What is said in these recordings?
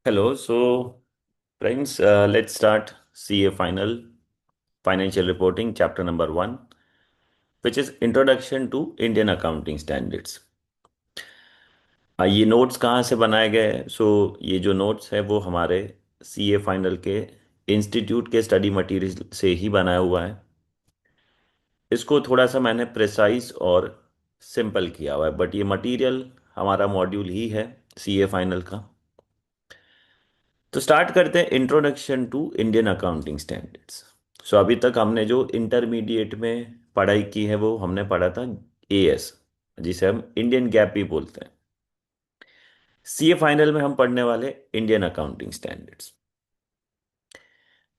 Hello. Friends, let's start CA Final Financial Reporting, chapter number 1, which is Introduction to Indian Accounting Standards. ये notes कहाँ से बनाए गए हैं? ये जो नोट्स है वो हमारे CA फाइनल के इंस्टीट्यूट के स्टडी मटेरियल से ही बनाया हुआ है। इसको थोड़ा सा मैंने प्रिसाइज और सिंपल किया हुआ है, बट ये मटेरियल हमारा मॉड्यूल ही है CA फाइनल का। तो स्टार्ट करते हैं introduction to Indian accounting standards. अभी तक हमने जो इंटरमीडिएट में पढ़ाई की है वो हमने पढ़ा था एएस, जिसे हम इंडियन गैप भी बोलते हैं। सीए फाइनल में हम पढ़ने वाले इंडियन अकाउंटिंग स्टैंडर्ड्स।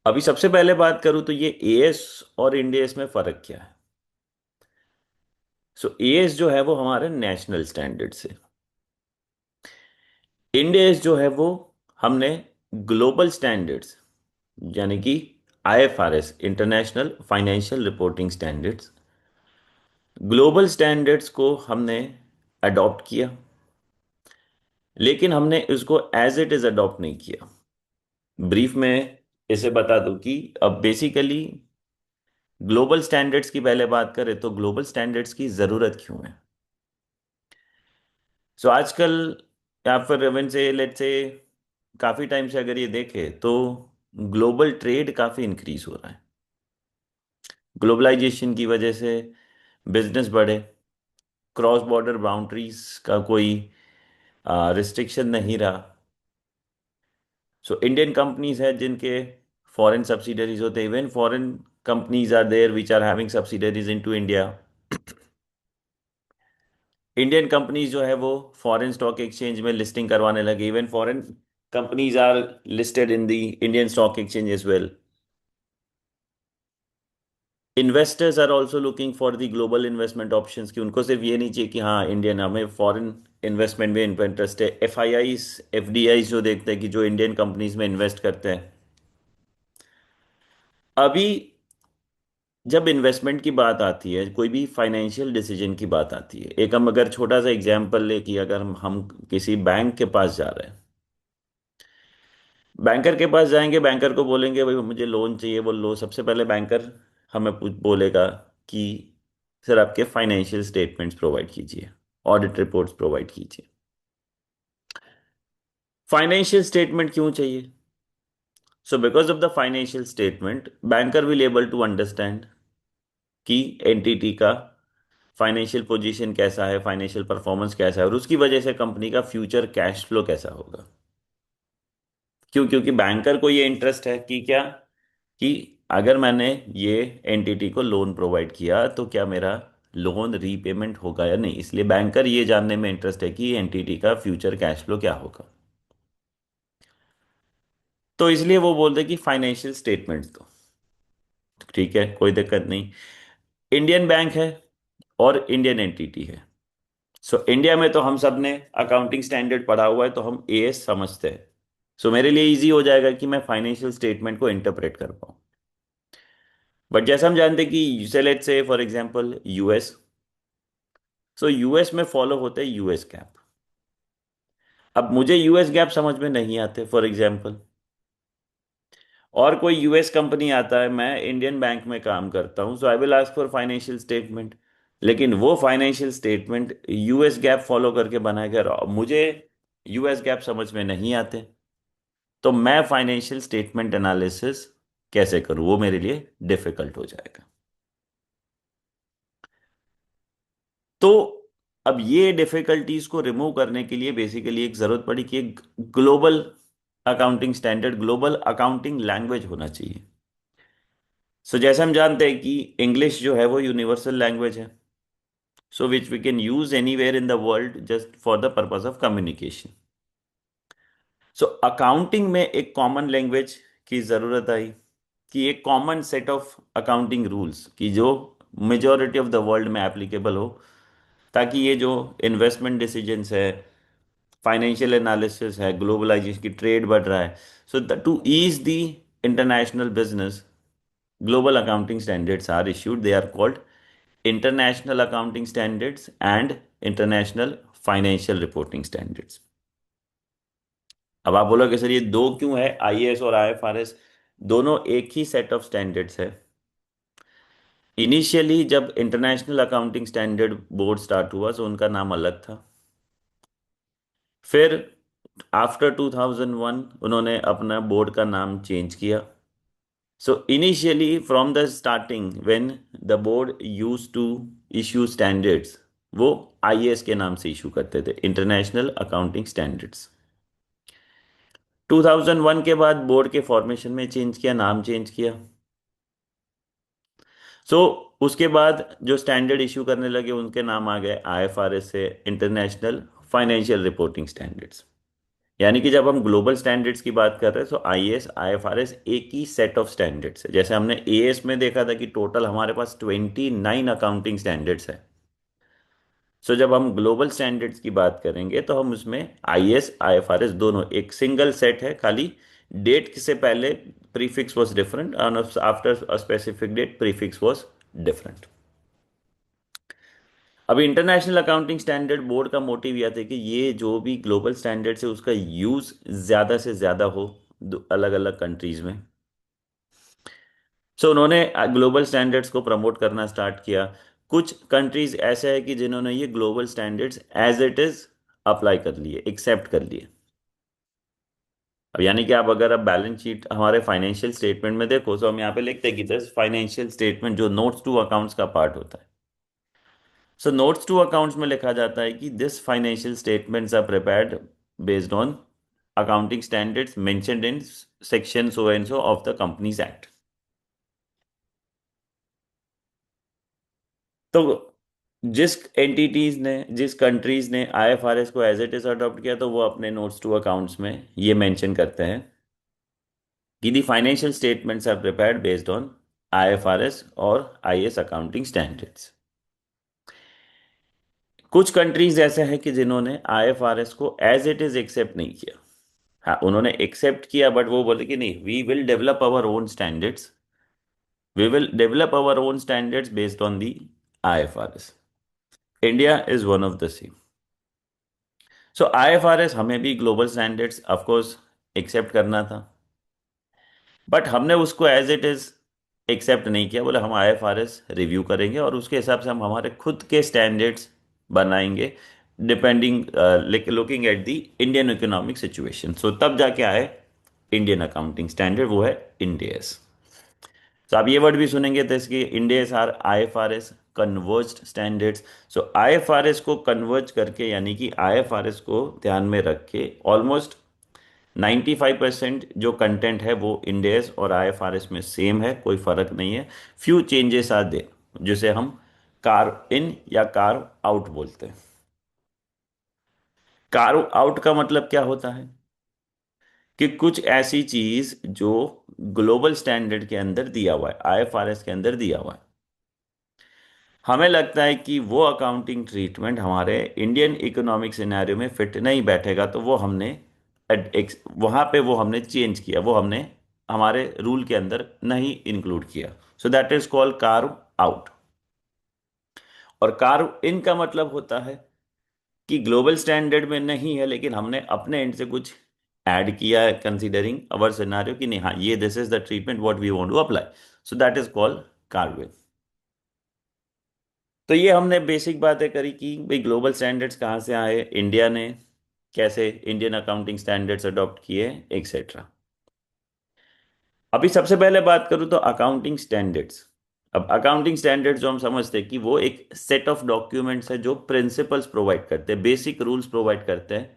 अभी सबसे पहले बात करूं तो ये एएस और इंडियस में फर्क क्या है। एएस जो है वो हमारे नेशनल स्टैंडर्ड से, इंडियस जो है वो हमने ग्लोबल स्टैंडर्ड्स यानी कि IFRS, international financial reporting standards, global standards को हमने अडॉप्ट किया, लेकिन हमने इसको एज इट इज अडॉप्ट नहीं किया। ब्रीफ में इसे बता दूं कि अब बेसिकली ग्लोबल स्टैंडर्ड्स की पहले बात करें तो ग्लोबल स्टैंडर्ड्स की जरूरत क्यों है। आजकल या फिर इवन से लेट से काफी टाइम से अगर ये देखें तो ग्लोबल ट्रेड काफी इंक्रीज हो रहा है। ग्लोबलाइजेशन की वजह से बिजनेस बढ़े, क्रॉस बॉर्डर बाउंड्रीज का कोई रिस्ट्रिक्शन नहीं रहा। इंडियन कंपनीज है जिनके फॉरेन सब्सिडरीज होते हैं, even foreign companies are there which are having subsidiaries into India. Indian companies जो है वो फॉरेन स्टॉक एक्सचेंज में लिस्टिंग करवाने लगे, even foreign companies are listed in the Indian stock exchange as well. Investors are also looking for the global investment options, कि उनको सिर्फ ये नहीं चाहिए कि हाँ इंडियन, हमें फॉरेन इन्वेस्टमेंट में इंटरेस्ट है। F I eyes, F D eyes जो देखते हैं कि जो इंडियन कंपनीज में इन्वेस्ट करते हैं। अभी जब इन्वेस्टमेंट की बात आती है, कोई भी फाइनेंशियल डिसीजन की बात आती है, एक हम अगर छोटा सा एग्जांपल ले कि अगर हम किसी बैंक के पास जा रहे हैं, बैंकर के पास जाएंगे, बैंकर को बोलेंगे भाई मुझे लोन चाहिए, वो लो सबसे पहले बैंकर हमें बोलेगा कि सर आपके फाइनेंशियल स्टेटमेंट्स प्रोवाइड कीजिए, ऑडिट रिपोर्ट्स प्रोवाइड कीजिए। फाइनेंशियल स्टेटमेंट क्यों चाहिए? Because of the financial statement banker will able to understand कि एंटिटी का फाइनेंशियल पोजीशन कैसा है, फाइनेंशियल परफॉर्मेंस कैसा है, और उसकी वजह से कंपनी का फ्यूचर कैश फ्लो कैसा होगा। क्यों? क्योंकि बैंकर को ये इंटरेस्ट है कि क्या, कि अगर मैंने ये एंटिटी को लोन प्रोवाइड किया तो क्या मेरा लोन रीपेमेंट होगा या नहीं। इसलिए बैंकर ये जानने में इंटरेस्ट है कि एंटिटी का फ्यूचर कैश फ्लो क्या होगा। तो इसलिए वो बोलते हैं कि फाइनेंशियल स्टेटमेंट्स दो। ठीक है, कोई दिक्कत नहीं। इंडियन बैंक है और इंडियन एंटिटी है। इंडिया में तो हम सब ने अकाउंटिंग स्टैंडर्ड पढ़ा हुआ है, तो हम एएस समझते हैं। मेरे लिए इजी हो जाएगा कि मैं फाइनेंशियल स्टेटमेंट को इंटरप्रेट कर पाऊँ। बट जैसा हम जानते हैं कि से let's say for example US, US में फॉलो होते हैं यूएस गैप। अब मुझे यूएस गैप समझ में नहीं आते फॉर एग्जांपल, और कोई यूएस कंपनी आता है, मैं इंडियन बैंक में काम करता हूं, I will ask for financial statement. लेकिन वो financial statement US gap follow करके बनाया गया और मुझे यूएस गैप समझ में नहीं आते, तो मैं फाइनेंशियल स्टेटमेंट एनालिसिस कैसे करूं? वो मेरे लिए डिफिकल्ट हो जाएगा। तो अब ये डिफिकल्टीज को रिमूव करने के लिए बेसिकली एक जरूरत पड़ी कि एक global accounting standard, global accounting language होना चाहिए। जैसे हम जानते हैं कि इंग्लिश जो है वो यूनिवर्सल लैंग्वेज है, which we can use anywhere in the world just for the purpose of communication. Accounting में एक कॉमन लैंग्वेज की जरूरत आई, कि एक common set of accounting rules की जो मेजॉरिटी ऑफ द वर्ल्ड में एप्लीकेबल हो, ताकि ये जो इन्वेस्टमेंट डिसीजंस है, फाइनेंशियल एनालिसिस है, ग्लोबलाइजेशन की ट्रेड बढ़ रहा है, to ease the international business, global accounting standards are issued. They are called international accounting standards and international financial reporting standards. अब आप बोलोगे सर ये दो क्यों है, आईएएस और आईएफआरएस दोनों एक ही सेट ऑफ स्टैंडर्ड्स है। इनिशियली जब international accounting standard board start हुआ तो उनका नाम अलग था। फिर आफ्टर 2001 उन्होंने अपना बोर्ड का नाम चेंज किया। So initially from the starting when the board use to issue standards, वो आईएएस के नाम से इशू करते थे, इंटरनेशनल अकाउंटिंग स्टैंडर्ड्स। 2001 के बाद बोर्ड के फॉर्मेशन में चेंज किया, नाम चेंज किया। सो उसके बाद जो स्टैंडर्ड इशू करने लगे उनके नाम आ गए आईएफआरएस से इंटरनेशनल फाइनेंशियल रिपोर्टिंग स्टैंडर्ड्स। यानी कि जब हम ग्लोबल स्टैंडर्ड्स की बात कर रहे हैं तो आईएएस आईएफआरएस एक ही सेट ऑफ स्टैंडर्ड्स है। जैसे हमने एएस में देखा था कि टोटल हमारे पास 29 अकाउंटिंग स्टैंडर्ड्स है। सो जब हम ग्लोबल स्टैंडर्ड्स की बात करेंगे तो हम उसमें आईएएस आईएफआरएस दोनों एक सिंगल सेट है, खाली डेट से पहले prefix was different and after a specific date prefix was different. अभी इंटरनेशनल अकाउंटिंग स्टैंडर्ड बोर्ड का मोटिव यह था कि ये जो भी ग्लोबल स्टैंडर्ड्स है उसका यूज ज़्यादा से ज़्यादा हो अलग अलग कंट्रीज में। सो उन्होंने ग्लोबल स्टैंडर्ड्स को प्रमोट करना स्टार्ट किया। कुछ कंट्रीज ऐसे है कि जिन्होंने ये global standards as it is apply कर लिए, एक्सेप्ट कर लिए। अब यानी कि आप अगर अब बैलेंस शीट हमारे फाइनेंशियल स्टेटमेंट में देखो तो हम यहाँ पे लिखते हैं कि दिस फाइनेंशियल स्टेटमेंट जो नोट्स टू अकाउंट्स का पार्ट होता है। सो नोट्स टू अकाउंट्स में लिखा जाता है कि this financial statements are prepared based on accounting standards mentioned in section so and so of the companies act. तो जिस कंट्रीज ने आईएफआरएस को एज इट इज अडॉप्ट किया तो वो अपने नोट्स टू अकाउंट्स में ये मेंशन करते हैं कि the financial statements are prepared based on IFRS और आईएस अकाउंटिंग स्टैंडर्ड्स। कुछ कंट्रीज ऐसे हैं कि जिन्होंने आईएफआरएस को एज इट इज एक्सेप्ट नहीं किया। हाँ, उन्होंने एक्सेप्ट किया बट वो बोले कि नहीं, we will develop our own standards, we will develop our own standards based on the IFRS. India is one of the same. So IFRS हमें भी global standards of course accept करना था, but हमने उसको एज इट इज एक्सेप्ट नहीं किया। बोले हम आईएफआरएस रिव्यू करेंगे और उसके हिसाब से हम हमारे खुद के स्टैंडर्ड्स बनाएंगे, depending looking at the Indian economic situation. So तब जाके आए इंडियन अकाउंटिंग स्टैंडर्ड, वो है इंडेस। तो आप ये वर्ड भी सुनेंगे तो इसकी Ind AS are IFRS converged standards. So IFRS को कन्वर्ज करके यानी कि आईएफआरएस को ध्यान में रख के ऑलमोस्ट 95% जो कंटेंट है वो इंडेस और आईएफआरएस में सेम है, कोई फर्क नहीं है। फ्यू चेंजेस आर देयर जिसे हम कार्व इन या कार्व आउट बोलते हैं। कार्व आउट का मतलब क्या होता है कि कुछ ऐसी चीज जो ग्लोबल स्टैंडर्ड के अंदर दिया हुआ है, आईएफआरएस के अंदर दिया हुआ है, हमें लगता है कि वो अकाउंटिंग ट्रीटमेंट हमारे इंडियन इकोनॉमिक सिनेरियो में फिट नहीं बैठेगा, तो वो हमने वहां पे वो हमने चेंज किया, वो हमने हमारे रूल के अंदर नहीं इंक्लूड किया। सो that is called carve out. और कार्व इन का मतलब होता है कि ग्लोबल स्टैंडर्ड में नहीं है लेकिन हमने अपने एंड से कुछ ऐड किया है, कंसीडरिंग अवर सिनेरियो कि नहीं, हाँ ये this is the treatment what we want to apply. So that is called carve in. तो ये हमने बेसिक बातें करी कि भाई ग्लोबल स्टैंडर्ड्स कहाँ से आए, इंडिया ने कैसे इंडियन अकाउंटिंग स्टैंडर्ड्स अडॉप्ट किए, एक्सेट्रा। अभी सबसे पहले बात करूँ तो अकाउंटिंग स्टैंडर्ड्स। अब अकाउंटिंग स्टैंडर्ड्स जो हम समझते हैं कि वो एक सेट ऑफ डॉक्यूमेंट्स है जो प्रिंसिपल्स प्रोवाइड करते हैं, बेसिक रूल्स प्रोवाइड करते हैं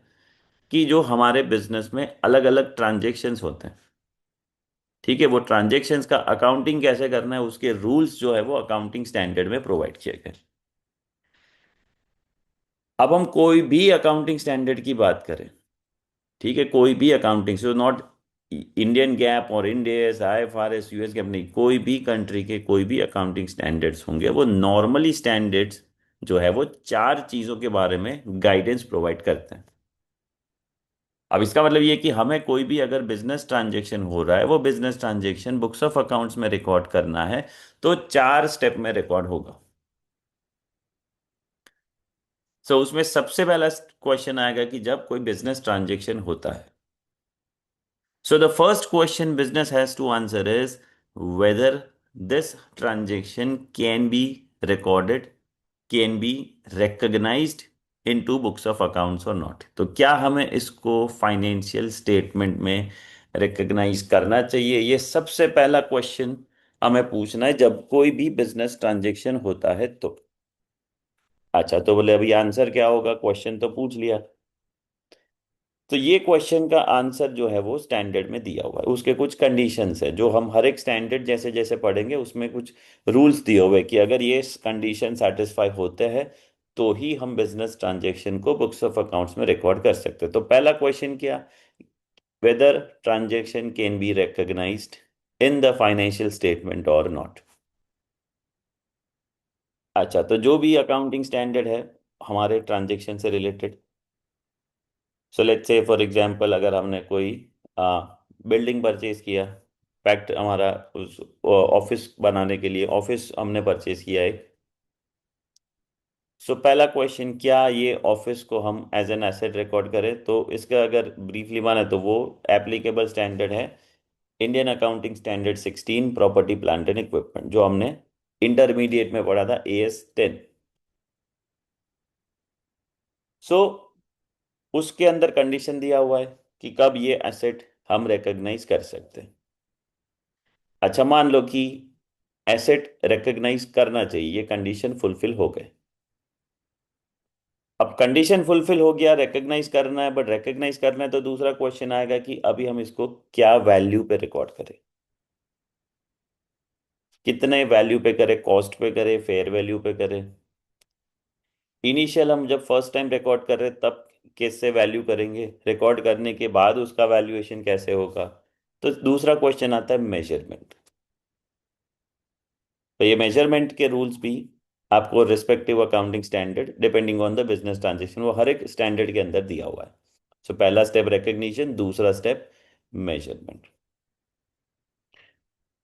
कि जो हमारे बिजनेस में अलग अलग ट्रांजेक्शन्स होते हैं, ठीक है, वो ट्रांजेक्शन्स का अकाउंटिंग कैसे करना है उसके रूल्स जो है वो अकाउंटिंग स्टैंडर्ड में प्रोवाइड किए गए। अब हम कोई भी अकाउंटिंग स्टैंडर्ड की बात करें, ठीक है, कोई भी accounting, so not Indian gap और इंडियस आईएफआरएस यूएस गैप नहीं, कोई भी कंट्री के कोई भी अकाउंटिंग स्टैंडर्ड्स होंगे वो नॉर्मली स्टैंडर्ड्स जो है वो चार चीज़ों के बारे में गाइडेंस प्रोवाइड करते हैं। अब इसका मतलब ये कि हमें कोई भी अगर बिजनेस ट्रांजेक्शन हो रहा है वो business transaction books of accounts में रिकॉर्ड करना है तो चार स्टेप में रिकॉर्ड होगा। सो उसमें सबसे पहला क्वेश्चन आएगा कि जब कोई बिजनेस ट्रांजेक्शन होता है So the first question business has to answer is whether this transaction can be recorded, can be recognized in two books of accounts or not. तो क्या हमें इसको फाइनेंशियल स्टेटमेंट में रिकग्नाइज करना चाहिए? ये सबसे पहला क्वेश्चन हमें पूछना है जब कोई भी बिजनेस ट्रांजेक्शन होता है तो। अच्छा, तो बोले अभी आंसर क्या होगा? क्वेश्चन तो पूछ लिया। तो ये क्वेश्चन का आंसर जो है वो स्टैंडर्ड में दिया हुआ है, उसके कुछ कंडीशंस है जो हम हर एक स्टैंडर्ड जैसे जैसे पढ़ेंगे उसमें कुछ रूल्स दिए हुए हैं कि अगर ये कंडीशन सेटिस्फाई होते हैं तो ही हम बिजनेस ट्रांजेक्शन को बुक्स ऑफ अकाउंट्स में रिकॉर्ड कर सकते हैं। तो पहला क्वेश्चन क्या? Whether transaction can be recognised in the financial statement और नॉट। अच्छा, तो जो भी अकाउंटिंग स्टैंडर्ड है हमारे ट्रांजेक्शन से related, so let's say for example अगर हमने कोई बिल्डिंग परचेज किया, फैक्ट हमारा उस ऑफिस बनाने के लिए ऑफिस हमने परचेज किया है। सो पहला क्वेश्चन, क्या ये ऑफिस को हम एज एन एसेट रिकॉर्ड करें? तो इसका अगर ब्रीफली माने तो वो एप्लीकेबल स्टैंडर्ड है Indian accounting standard 16 property plant and equipment, जो हमने इंटरमीडिएट में पढ़ा था, AS 10। सो उसके अंदर कंडीशन दिया हुआ है कि कब ये एसेट हम रिकॉग्नाइज कर सकते हैं। अच्छा, मान लो कि एसेट रिकॉग्नाइज करना चाहिए, ये कंडीशन फुलफिल हो गए। अब कंडीशन फुलफिल हो गया, रिकॉग्नाइज करना है, बट रिकॉग्नाइज करना है तो दूसरा क्वेश्चन आएगा कि अभी हम इसको क्या वैल्यू पे रिकॉर्ड करें, कितने वैल्यू पे करें, कॉस्ट पे करें, फेयर वैल्यू पे करें। इनिशियल हम जब फर्स्ट टाइम रिकॉर्ड कर रहे हैं तब कैसे वैल्यू करेंगे, रिकॉर्ड करने के बाद उसका वैल्यूएशन कैसे होगा। तो दूसरा क्वेश्चन आता है मेजरमेंट। तो ये मेजरमेंट के रूल्स भी आपको respective accounting standard depending on the business transaction वो हर एक स्टैंडर्ड के अंदर दिया हुआ है। सो पहला स्टेप रिकग्निशन, दूसरा स्टेप मेजरमेंट।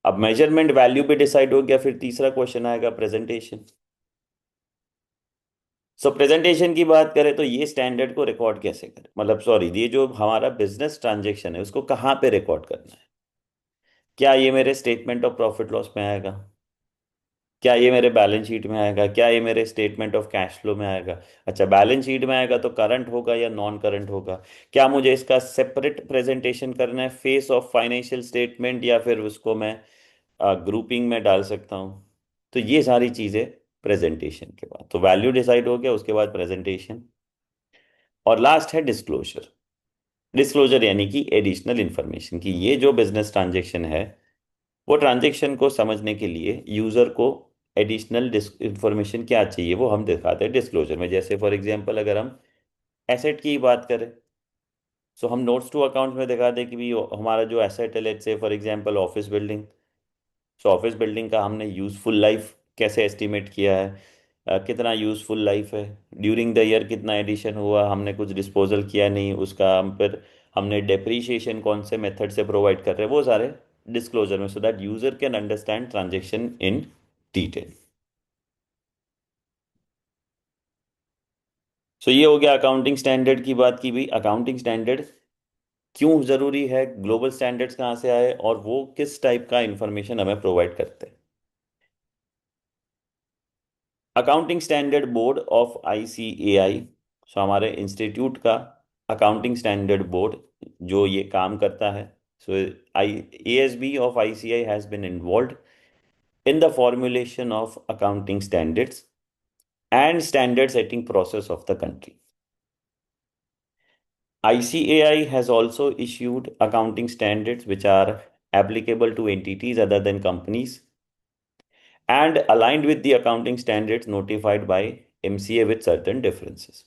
अब मेजरमेंट वैल्यू भी डिसाइड हो गया, फिर तीसरा क्वेश्चन आएगा प्रेजेंटेशन। सो प्रेजेंटेशन की बात करें तो ये स्टैंडर्ड को रिकॉर्ड कैसे करें, मतलब सॉरी, ये जो हमारा बिजनेस ट्रांजेक्शन है उसको कहाँ पे रिकॉर्ड करना है? क्या ये मेरे स्टेटमेंट ऑफ प्रॉफिट लॉस में आएगा? क्या ये मेरे बैलेंस शीट में आएगा? क्या ये मेरे स्टेटमेंट ऑफ कैश फ्लो में आएगा? अच्छा, बैलेंस शीट में आएगा तो करंट होगा या नॉन करंट होगा? क्या मुझे इसका सेपरेट प्रेजेंटेशन करना है फेस ऑफ फाइनेंशियल स्टेटमेंट, या फिर उसको मैं ग्रुपिंग में डाल सकता हूँ? तो ये सारी चीज़ें प्रेजेंटेशन के बाद, तो वैल्यू डिसाइड हो गया, उसके बाद प्रेजेंटेशन, और लास्ट है डिस्क्लोजर। डिस्क्लोजर यानी कि एडिशनल इंफॉर्मेशन, कि ये जो बिजनेस ट्रांजेक्शन है वो ट्रांजेक्शन को समझने के लिए यूजर को एडिशनल इंफॉर्मेशन क्या चाहिए वो हम दिखाते हैं डिस्क्लोजर में। जैसे फॉर एग्जांपल अगर हम एसेट की बात करें, सो हम नोट्स टू अकाउंट में दिखा दें कि भी हमारा जो एसेट है, let's say for example office building, so office building का हमने यूजफुल लाइफ कैसे एस्टिमेट किया है, कितना यूजफुल लाइफ है, ड्यूरिंग द ईयर कितना एडिशन हुआ, हमने कुछ डिस्पोजल किया नहीं उसका, हम फिर हमने डेप्रीशिएशन कौन से मेथड से प्रोवाइड कर रहे हैं, वो सारे डिस्क्लोजर में, so that user can understand transaction in detail. So ये हो गया अकाउंटिंग स्टैंडर्ड की बात की। भी अकाउंटिंग स्टैंडर्ड क्यों जरूरी है, ग्लोबल स्टैंडर्ड्स कहाँ से आए, और वो किस टाइप का इंफॉर्मेशन हमें प्रोवाइड करते हैं। Accounting standard board of ICAI, सो हमारे इंस्टीट्यूट का अकाउंटिंग स्टैंडर्ड बोर्ड जो ये काम करता है। So I ASB of ICAI has been involve in the formulation of accounting standards and standard setting process of the country. ICAI has also issued accounting standards which are applicable to entities other than companies and aligned with the accounting standards notified by MCA with certain differences.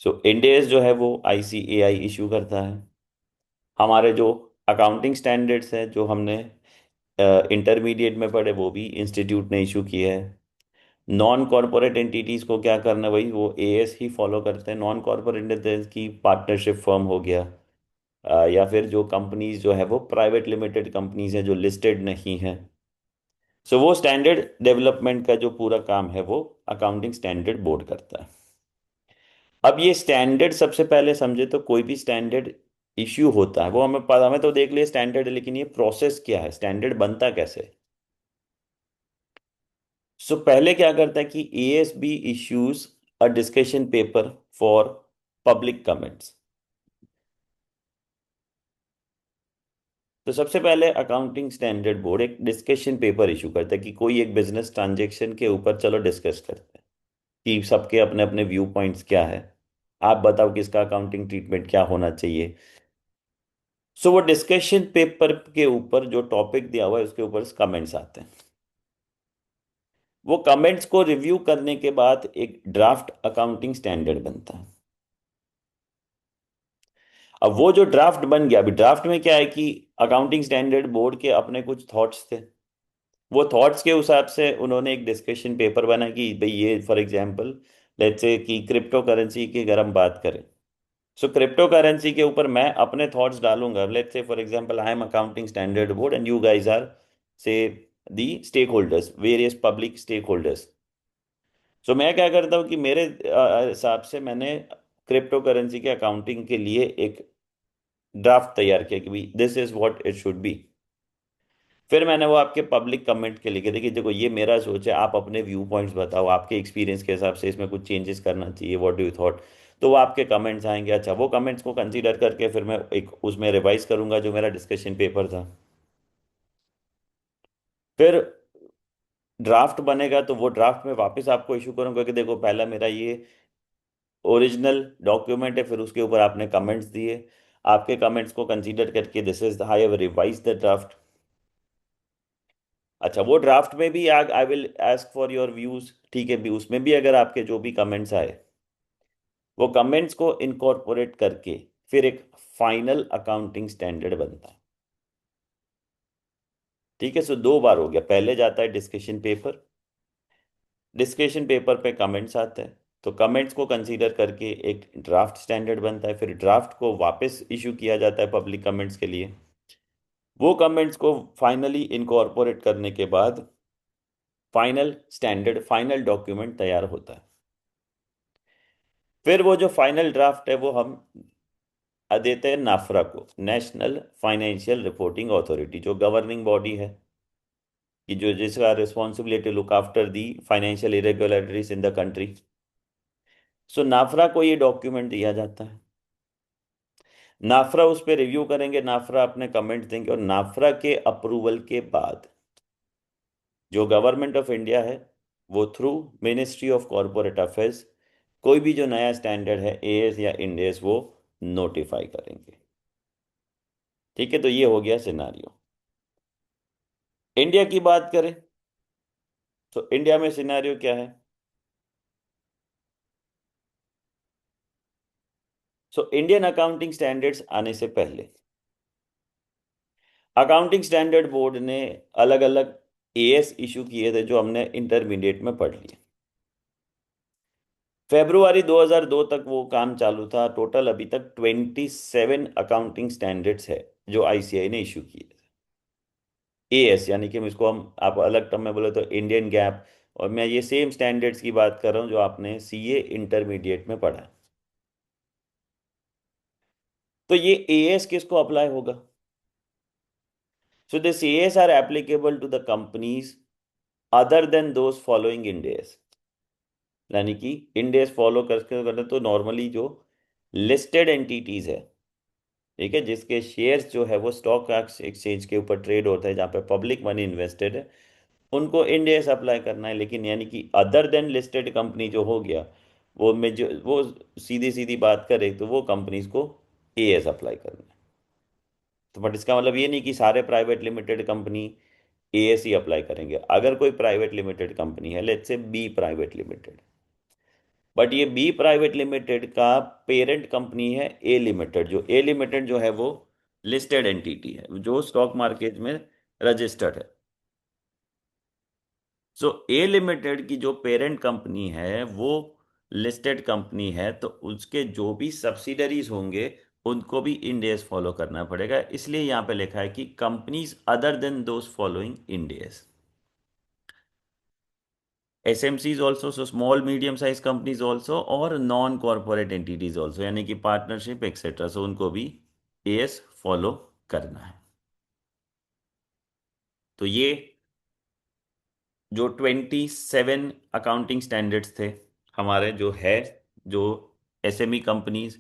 So Ind AS जो है वो ICAI issue करता है। हमारे जो accounting standards हैं जो हमने इंटरमीडिएट में पढ़े वो भी इंस्टीट्यूट ने इशू किए हैं। नॉन कॉरपोरेट एंटिटीज को क्या करना है, वही वो AS ही फॉलो करते हैं। नॉन कॉरपोरेट की पार्टनरशिप फर्म हो गया, या फिर जो कंपनीज जो है वो प्राइवेट लिमिटेड कंपनीज हैं जो लिस्टेड नहीं है। सो वो स्टैंडर्ड डेवलपमेंट का जो पूरा काम है वो अकाउंटिंग स्टैंडर्ड बोर्ड करता है। अब ये स्टैंडर्ड सबसे पहले समझे तो कोई भी स्टैंडर्ड इश्यू होता है वो हमें पता, हमें तो देख लिया स्टैंडर्ड, लेकिन ये प्रोसेस क्या है, स्टैंडर्ड बनता कैसे है। सो पहले क्या करता है कि ASB issues a discussion paper for public comments. तो सबसे पहले अकाउंटिंग स्टैंडर्ड बोर्ड एक डिस्कशन पेपर इशू करता है कि कोई एक बिजनेस ट्रांजैक्शन के ऊपर चलो डिस्कस करते हैं, कि सबके अपने अपने व्यू पॉइंट्स क्या है, आप बताओ कि इसका अकाउंटिंग ट्रीटमेंट क्या होना चाहिए। सो वो डिस्कशन पेपर के ऊपर जो टॉपिक दिया हुआ है उसके ऊपर कमेंट्स आते हैं। वो कमेंट्स को रिव्यू करने के बाद एक ड्राफ्ट अकाउंटिंग स्टैंडर्ड बनता है। अब वो जो ड्राफ्ट बन गया, अभी ड्राफ्ट में क्या है कि अकाउंटिंग स्टैंडर्ड बोर्ड के अपने कुछ थॉट्स थे, वो थॉट्स के हिसाब से उन्होंने एक डिस्कशन पेपर बना कि भाई ये फॉर एग्जांपल लेट्स से कि क्रिप्टो करेंसी की अगर हम बात करें, सो क्रिप्टो करेंसी के ऊपर मैं अपने थॉट्स डालूंगा। Let's say for example I am accounting standard board and you guys are say the stakeholders, various public stakeholders. So मैं क्या करता हूँ कि मेरे हिसाब से मैंने क्रिप्टो करेंसी के अकाउंटिंग के लिए एक ड्राफ्ट तैयार किया कि भाई this is what it should be. फिर मैंने वो आपके पब्लिक कमेंट के लिखे थे कि देखो ये मेरा सोच है, आप अपने व्यू पॉइंट्स बताओ, आपके एक्सपीरियंस के हिसाब से इसमें कुछ चेंजेस करना चाहिए, व्हाट डू यू थॉट। तो वो आपके कमेंट्स आएंगे, अच्छा वो कमेंट्स को कंसीडर करके फिर मैं एक उसमें रिवाइज करूंगा जो मेरा डिस्कशन पेपर था। फिर ड्राफ्ट बनेगा तो वो ड्राफ्ट में वापस आपको इशू करूंगा कि देखो पहला मेरा ये ओरिजिनल डॉक्यूमेंट है, फिर उसके ऊपर आपने कमेंट्स दिए, आपके कमेंट्स को कंसीडर करके this is I have revise the draft. अच्छा वो ड्राफ्ट में भी I will ask for your views, ठीक है, भी उसमें भी अगर आपके जो भी कमेंट्स आए वो कमेंट्स को इनकॉर्पोरेट करके फिर एक फाइनल अकाउंटिंग स्टैंडर्ड बनता है। ठीक है, सो दो बार हो गया, पहले जाता है डिस्कशन पेपर, डिस्कशन पेपर पे कमेंट्स आते हैं, तो कमेंट्स को कंसीडर करके एक ड्राफ्ट स्टैंडर्ड बनता है, फिर ड्राफ्ट को वापस इशू किया जाता है पब्लिक कमेंट्स के लिए। वो कमेंट्स को फाइनली इनकॉर्पोरेट करने के बाद फाइनल स्टैंडर्ड, फाइनल डॉक्यूमेंट तैयार होता है। फिर वो जो फाइनल ड्राफ्ट है वो हम देते हैं नाफरा को, नेशनल फाइनेंशियल रिपोर्टिंग अथॉरिटी, जो गवर्निंग बॉडी है कि जो जिसका responsibility look after the financial irregularities in the country. So NFRA को ये डॉक्यूमेंट दिया जाता है, नाफरा उस पर रिव्यू करेंगे, नाफरा अपने कमेंट देंगे, और नाफरा के अप्रूवल के बाद जो गवर्नमेंट ऑफ इंडिया है वो through ministry of corporate affairs कोई भी जो नया स्टैंडर्ड है एएस या इंडेस वो नोटिफाई करेंगे। ठीक है, तो ये हो गया सिनारियो। इंडिया की बात करें तो इंडिया में सिनारियो क्या है। सो इंडियन अकाउंटिंग स्टैंडर्ड्स आने से पहले अकाउंटिंग स्टैंडर्ड बोर्ड ने अलग अलग एएस इशू किए थे जो हमने इंटरमीडिएट में पढ़ लिए। फेब्रुवरी 2002 तक वो काम चालू था, टोटल अभी तक 27 अकाउंटिंग स्टैंडर्ड्स है जो आईसीआई ने इशू किए थे। एएस यानी कि हम इसको हम आप अलग टर्म में बोले तो इंडियन गैप, और मैं ये सेम स्टैंडर्ड्स की बात कर रहा हूँ जो आपने सीए इंटरमीडिएट में पढ़ा है। तो ये एएस किसको अप्लाई होगा। So this AS are applicable to the companies other than those following Ind AS, यानी कि इंड एस फॉलो करके करते तो नॉर्मली जो लिस्टेड एंटिटीज है, ठीक है, जिसके शेयर्स जो है वो स्टॉक एक्सचेंज के ऊपर ट्रेड होता है, जहाँ पे पब्लिक मनी इन्वेस्टेड है, उनको इंड एस अप्लाई करना है। लेकिन यानी कि अदर देन लिस्टेड कंपनी जो हो गया, वो में जो वो सीधी सीधी बात करे तो वो कंपनीज को एएस अप्लाई करना है। तो बट इसका मतलब ये नहीं कि सारे प्राइवेट लिमिटेड कंपनी एएस ही अप्लाई करेंगे। अगर कोई प्राइवेट लिमिटेड कंपनी है, let's say B private limited, but ये बी प्राइवेट लिमिटेड का पेरेंट कंपनी है ए लिमिटेड, जो ए लिमिटेड जो है वो लिस्टेड एंटिटी है जो स्टॉक मार्केट में रजिस्टर्ड है। सो ए लिमिटेड की जो पेरेंट कंपनी है वो लिस्टेड कंपनी है, तो उसके जो भी सब्सिडरीज होंगे उनको भी इंड एस फॉलो करना पड़ेगा। इसलिए यहाँ पे लिखा है कि companies other than those following Ind AS, SMCs also, so small medium size companies also, और नॉन कॉरपोरेट एंटिटीज ऑल्सो, यानी कि पार्टनरशिप एक्सेट्रा, सो उनको भी एएस फॉलो करना है। तो ये जो 27 अकाउंटिंग स्टैंडर्ड्स थे हमारे, जो है, जो एसएमई कंपनीज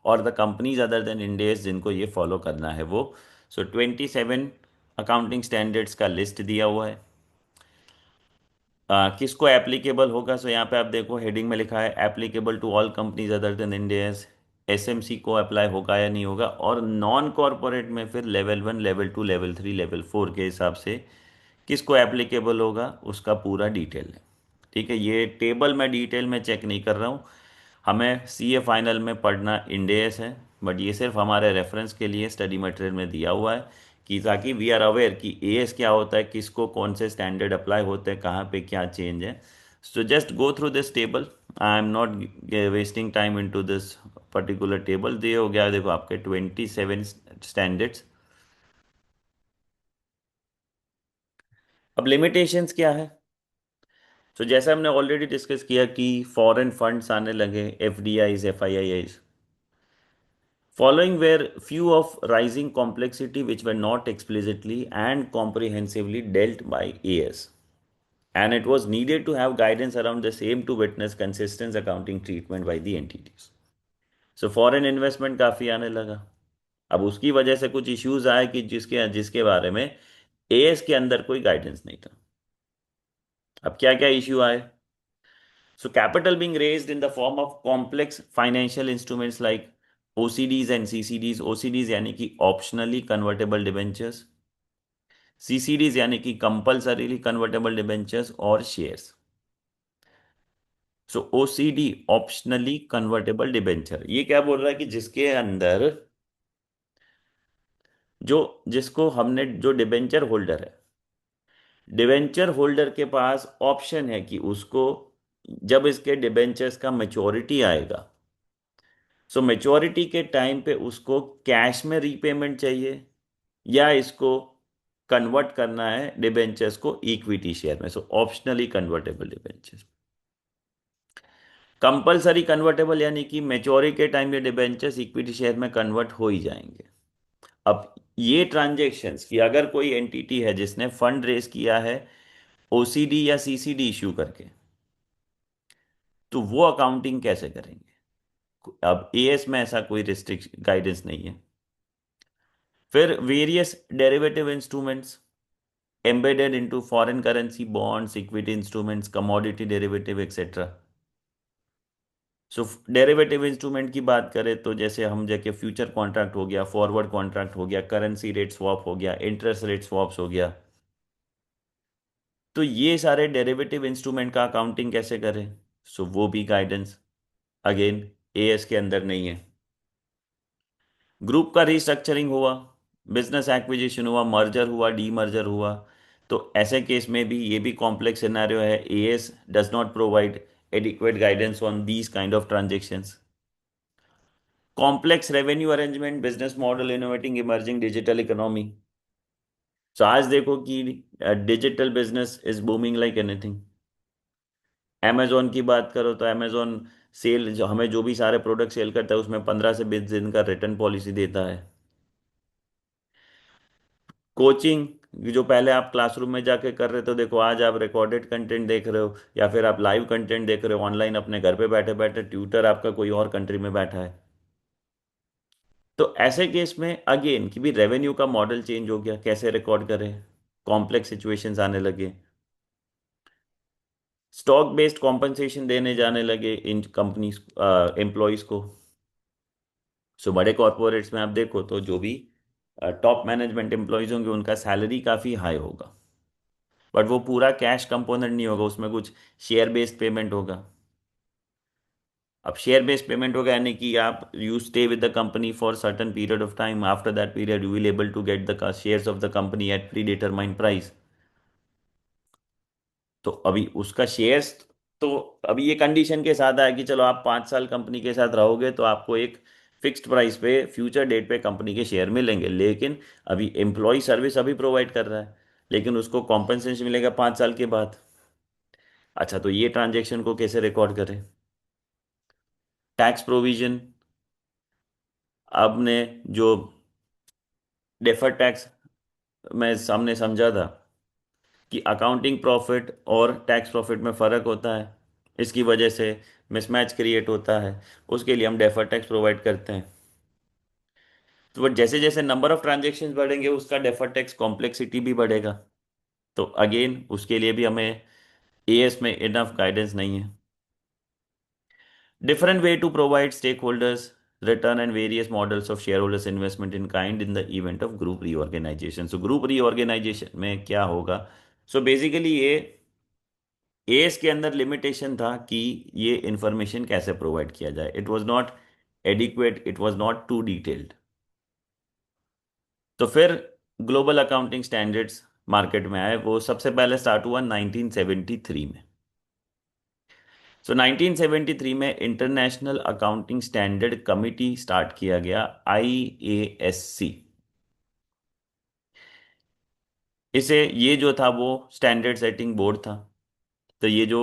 और द कंपनीज अदर देन इंडेस जिनको ये फॉलो करना है वो, सो 27 अकाउंटिंग स्टैंडर्ड्स का लिस्ट दिया हुआ है। किसको एप्लीकेबल होगा? सो यहाँ पे आप देखो हेडिंग में लिखा है applicable to all companies other than Ind AS. SMC को अप्लाई होगा या नहीं होगा, और नॉन कॉरपोरेट में फिर लेवल 1, लेवल 2, लेवल 3, लेवल 4 के हिसाब से किसको एप्लीकेबल होगा उसका पूरा डिटेल है। ठीक है, ये टेबल मैं डिटेल में चेक नहीं कर रहा हूँ। हमें सीए फाइनल में पढ़ना इंडेस है, बट ये सिर्फ हमारे रेफरेंस के लिए स्टडी मटेरियल में दिया हुआ है, कि ताकि वी आर अवेयर कि एएस क्या होता है, किसको कौन से स्टैंडर्ड अप्लाई होते हैं, कहाँ पे क्या चेंज है। So just go through this table. I am not wasting time into this particular table. दिए हो गया देखो आपके 27 स्टैंडर्ड्स। अब लिमिटेशंस क्या है? तो जैसा हमने ऑलरेडी डिस्कस किया कि फॉरेन फंड्स आने लगे, एफडीआईज, FIIs, following were few of rising complexity which were not explicitly and comprehensively dealt by AS, and it was needed to have guidance around the same to witness consistent accounting treatment by the entities. So foreign investment काफ़ी आने लगा। अब उसकी वजह से कुछ issues आए कि जिसके जिसके बारे में एएस के अंदर कोई गाइडेंस नहीं था। अब क्या क्या इश्यू आए? So capital being raised in the form of complex financial instruments like OCDs and CCDs। OCDs यानी कि optionally convertible debentures, CCDs यानी कि compulsorily convertible debentures और shares। सो ओसीडी ऑप्शनली कन्वर्टेबल डिबेंचर, ये क्या बोल रहा है कि जिसके अंदर जो जिसको हमने जो डिबेंचर होल्डर है, डिबेंचर होल्डर के पास ऑप्शन है कि उसको जब इसके डिबेंचर्स का मैच्योरिटी आएगा, सो मैच्योरिटी के टाइम पे उसको कैश में रीपेमेंट चाहिए या इसको कन्वर्ट करना है डिबेंचर्स को इक्विटी शेयर में। So optionally convertible debentures. Compulsory convertible यानी कि मैच्योरिटी के टाइम ये डिबेंचर्स इक्विटी शेयर में कन्वर्ट हो ही जाएंगे। अब ये ट्रांजेक्शन्स कि अगर कोई एंटिटी है जिसने फंड रेज किया है ओसीडी या सीसीडी इश्यू करके, तो वो अकाउंटिंग कैसे करेंगे? अब एएस में ऐसा कोई रिस्ट्रिक्ट गाइडेंस नहीं है। फिर various derivative instruments embedded into foreign currency bonds, equity instruments, commodity derivative etc। सो डेरिवेटिव इंस्ट्रूमेंट की बात करें तो जैसे हम जैसे फ्यूचर कॉन्ट्रैक्ट हो गया, फॉरवर्ड कॉन्ट्रैक्ट हो गया, करेंसी रेट स्वैप हो गया, इंटरेस्ट रेट स्वैप्स हो गया, तो ये सारे डेरिवेटिव इंस्ट्रूमेंट का अकाउंटिंग कैसे करें? सो वो भी गाइडेंस अगेन एएस के अंदर नहीं है। ग्रुप का रिस्ट्रक्चरिंग हुआ, बिजनेस एक्विजिशन हुआ, मर्जर हुआ, डीमर्जर हुआ, तो ऐसे केस में भी ये भी कॉम्प्लेक्स सिनेरियो है। AS does not provide adequate guidance on these kind of transactions. Complex revenue arrangement, business model, innovating emerging digital economy. So आज देखो कि digital business is booming like anything. Amazon की बात करो तो अमेजोन सेल जो हमें जो भी सारे प्रोडक्ट सेल करता है उसमें 15 से 20 दिन का रिटर्न पॉलिसी देता है। कोचिंग जो पहले आप क्लासरूम में जाके कर रहे थे, देखो आज आप रिकॉर्डेड कंटेंट देख रहे हो या फिर आप लाइव कंटेंट देख रहे हो ऑनलाइन अपने घर पे बैठे बैठे, ट्यूटर आपका कोई और कंट्री में बैठा है। तो ऐसे केस में अगेन कि भी रेवेन्यू का मॉडल चेंज हो गया, कैसे रिकॉर्ड करें, कॉम्प्लेक्स सिचुएशंस आने लगे। स्टॉक बेस्ड कॉम्पनसेशन देने जाने लगे इन कंपनी एम्प्लॉयज को। सो बड़े कॉर्पोरेट्स में आप देखो तो जो भी टॉप मैनेजमेंट एम्प्लॉयज होंगे उनका सैलरी काफ़ी हाई होगा, बट वो पूरा कैश कंपोनेंट नहीं होगा, उसमें कुछ शेयर बेस्ड पेमेंट होगा। अब शेयर बेस्ड पेमेंट होगा यानी कि आप you stay with the company for certain period of time, after that period you will able to get the shares of the company at predetermined price. तो अभी उसका shares, तो अभी ये कंडीशन के साथ आया कि चलो आप 5 साल कंपनी के साथ रहोगे तो आपको एक फिक्स्ड प्राइस पे फ्यूचर डेट पे कंपनी के शेयर मिलेंगे, लेकिन अभी एम्प्लॉय सर्विस अभी प्रोवाइड कर रहा है, लेकिन उसको कॉम्पनसेशन मिलेगा 5 साल के बाद। अच्छा, तो ये ट्रांजेक्शन को कैसे रिकॉर्ड करें? टैक्स प्रोविजन, आपने जो डेफर्ड टैक्स मैं सामने समझा था कि अकाउंटिंग प्रॉफिट और टैक्स प्रॉफिट में फ़र्क होता है, इसकी वजह से मिसमैच क्रिएट होता है, उसके लिए हम डेफर्ड टैक्स प्रोवाइड करते हैं। तो बट जैसे जैसे नंबर ऑफ ट्रांजेक्शन्स बढ़ेंगे उसका डेफर्ड टैक्स कॉम्प्लेक्सिटी भी बढ़ेगा। तो अगेन उसके लिए भी हमें एएस में इनफ गाइडेंस नहीं है। Different way to provide stakeholders return and various models of shareholders investment in kind in the event of group reorganization. So group reorganization में क्या होगा? So basically ये एएस के अंदर लिमिटेशन था कि ये इंफॉर्मेशन कैसे प्रोवाइड किया जाए। It was not adequate, it was not too detailed. तो फिर ग्लोबल अकाउंटिंग स्टैंडर्ड्स मार्केट में आए, वो सबसे पहले स्टार्ट हुआ 1973 में। सो 1973 में international accounting standard committee start किया गया, आईएएससी। इसे ये जो था वो स्टैंडर्ड सेटिंग बोर्ड था। तो ये जो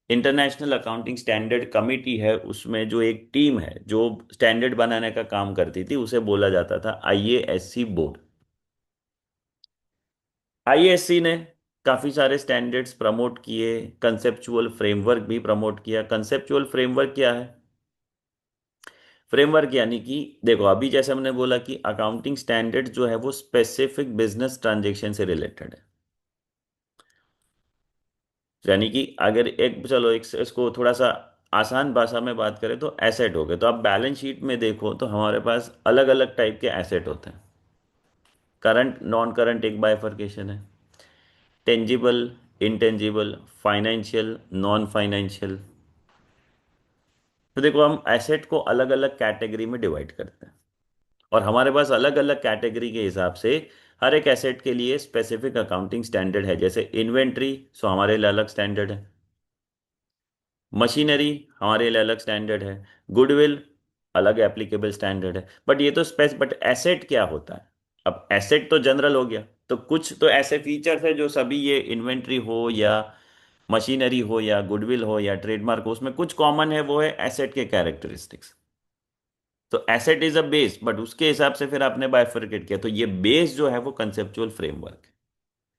इंटरनेशनल अकाउंटिंग स्टैंडर्ड कमिटी है उसमें जो एक टीम है जो स्टैंडर्ड बनाने का काम करती थी उसे बोला जाता था आईएएससी बोर्ड। आईएएससी ने काफी सारे स्टैंडर्ड्स प्रमोट किए, कंसेप्चुअल फ्रेमवर्क भी प्रमोट किया। कंसेप्चुअल फ्रेमवर्क क्या है? फ्रेमवर्क यानी कि देखो अभी जैसे हमने बोला कि अकाउंटिंग स्टैंडर्ड जो है वो स्पेसिफिक बिजनेस ट्रांजैक्शन से रिलेटेड है। यानी कि अगर एक चलो एक इसको थोड़ा सा आसान भाषा में बात करें तो एसेट हो गए। तो आप बैलेंस शीट में देखो तो हमारे पास अलग अलग टाइप के एसेट होते हैं। करंट, नॉन करंट एक बाइफर्केशन है, tangible, intangible, financial, non financial. तो देखो हम एसेट को अलग अलग कैटेगरी में डिवाइड करते हैं और हमारे पास अलग अलग कैटेगरी के हिसाब से हर एक एसेट के लिए स्पेसिफिक अकाउंटिंग स्टैंडर्ड है। जैसे इन्वेंट्री, सो हमारे लिए अलग स्टैंडर्ड है। मशीनरी हमारे लिए अलग स्टैंडर्ड है। गुडविल अलग एप्लीकेबल स्टैंडर्ड है। बट ये तो बट एसेट क्या होता है? अब एसेट तो जनरल हो गया, तो कुछ तो ऐसे फीचर्स है जो सभी ये इन्वेंट्री हो या मशीनरी हो या गुडविल हो या ट्रेडमार्क हो उसमें कुछ कॉमन है, वो है एसेट के कैरेक्टरिस्टिक्स। तो asset is a base, but उसके हिसाब से फिर आपने बाइफरकेट किया, तो ये बेस जो है वो कंसेप्चुअल फ्रेमवर्क है।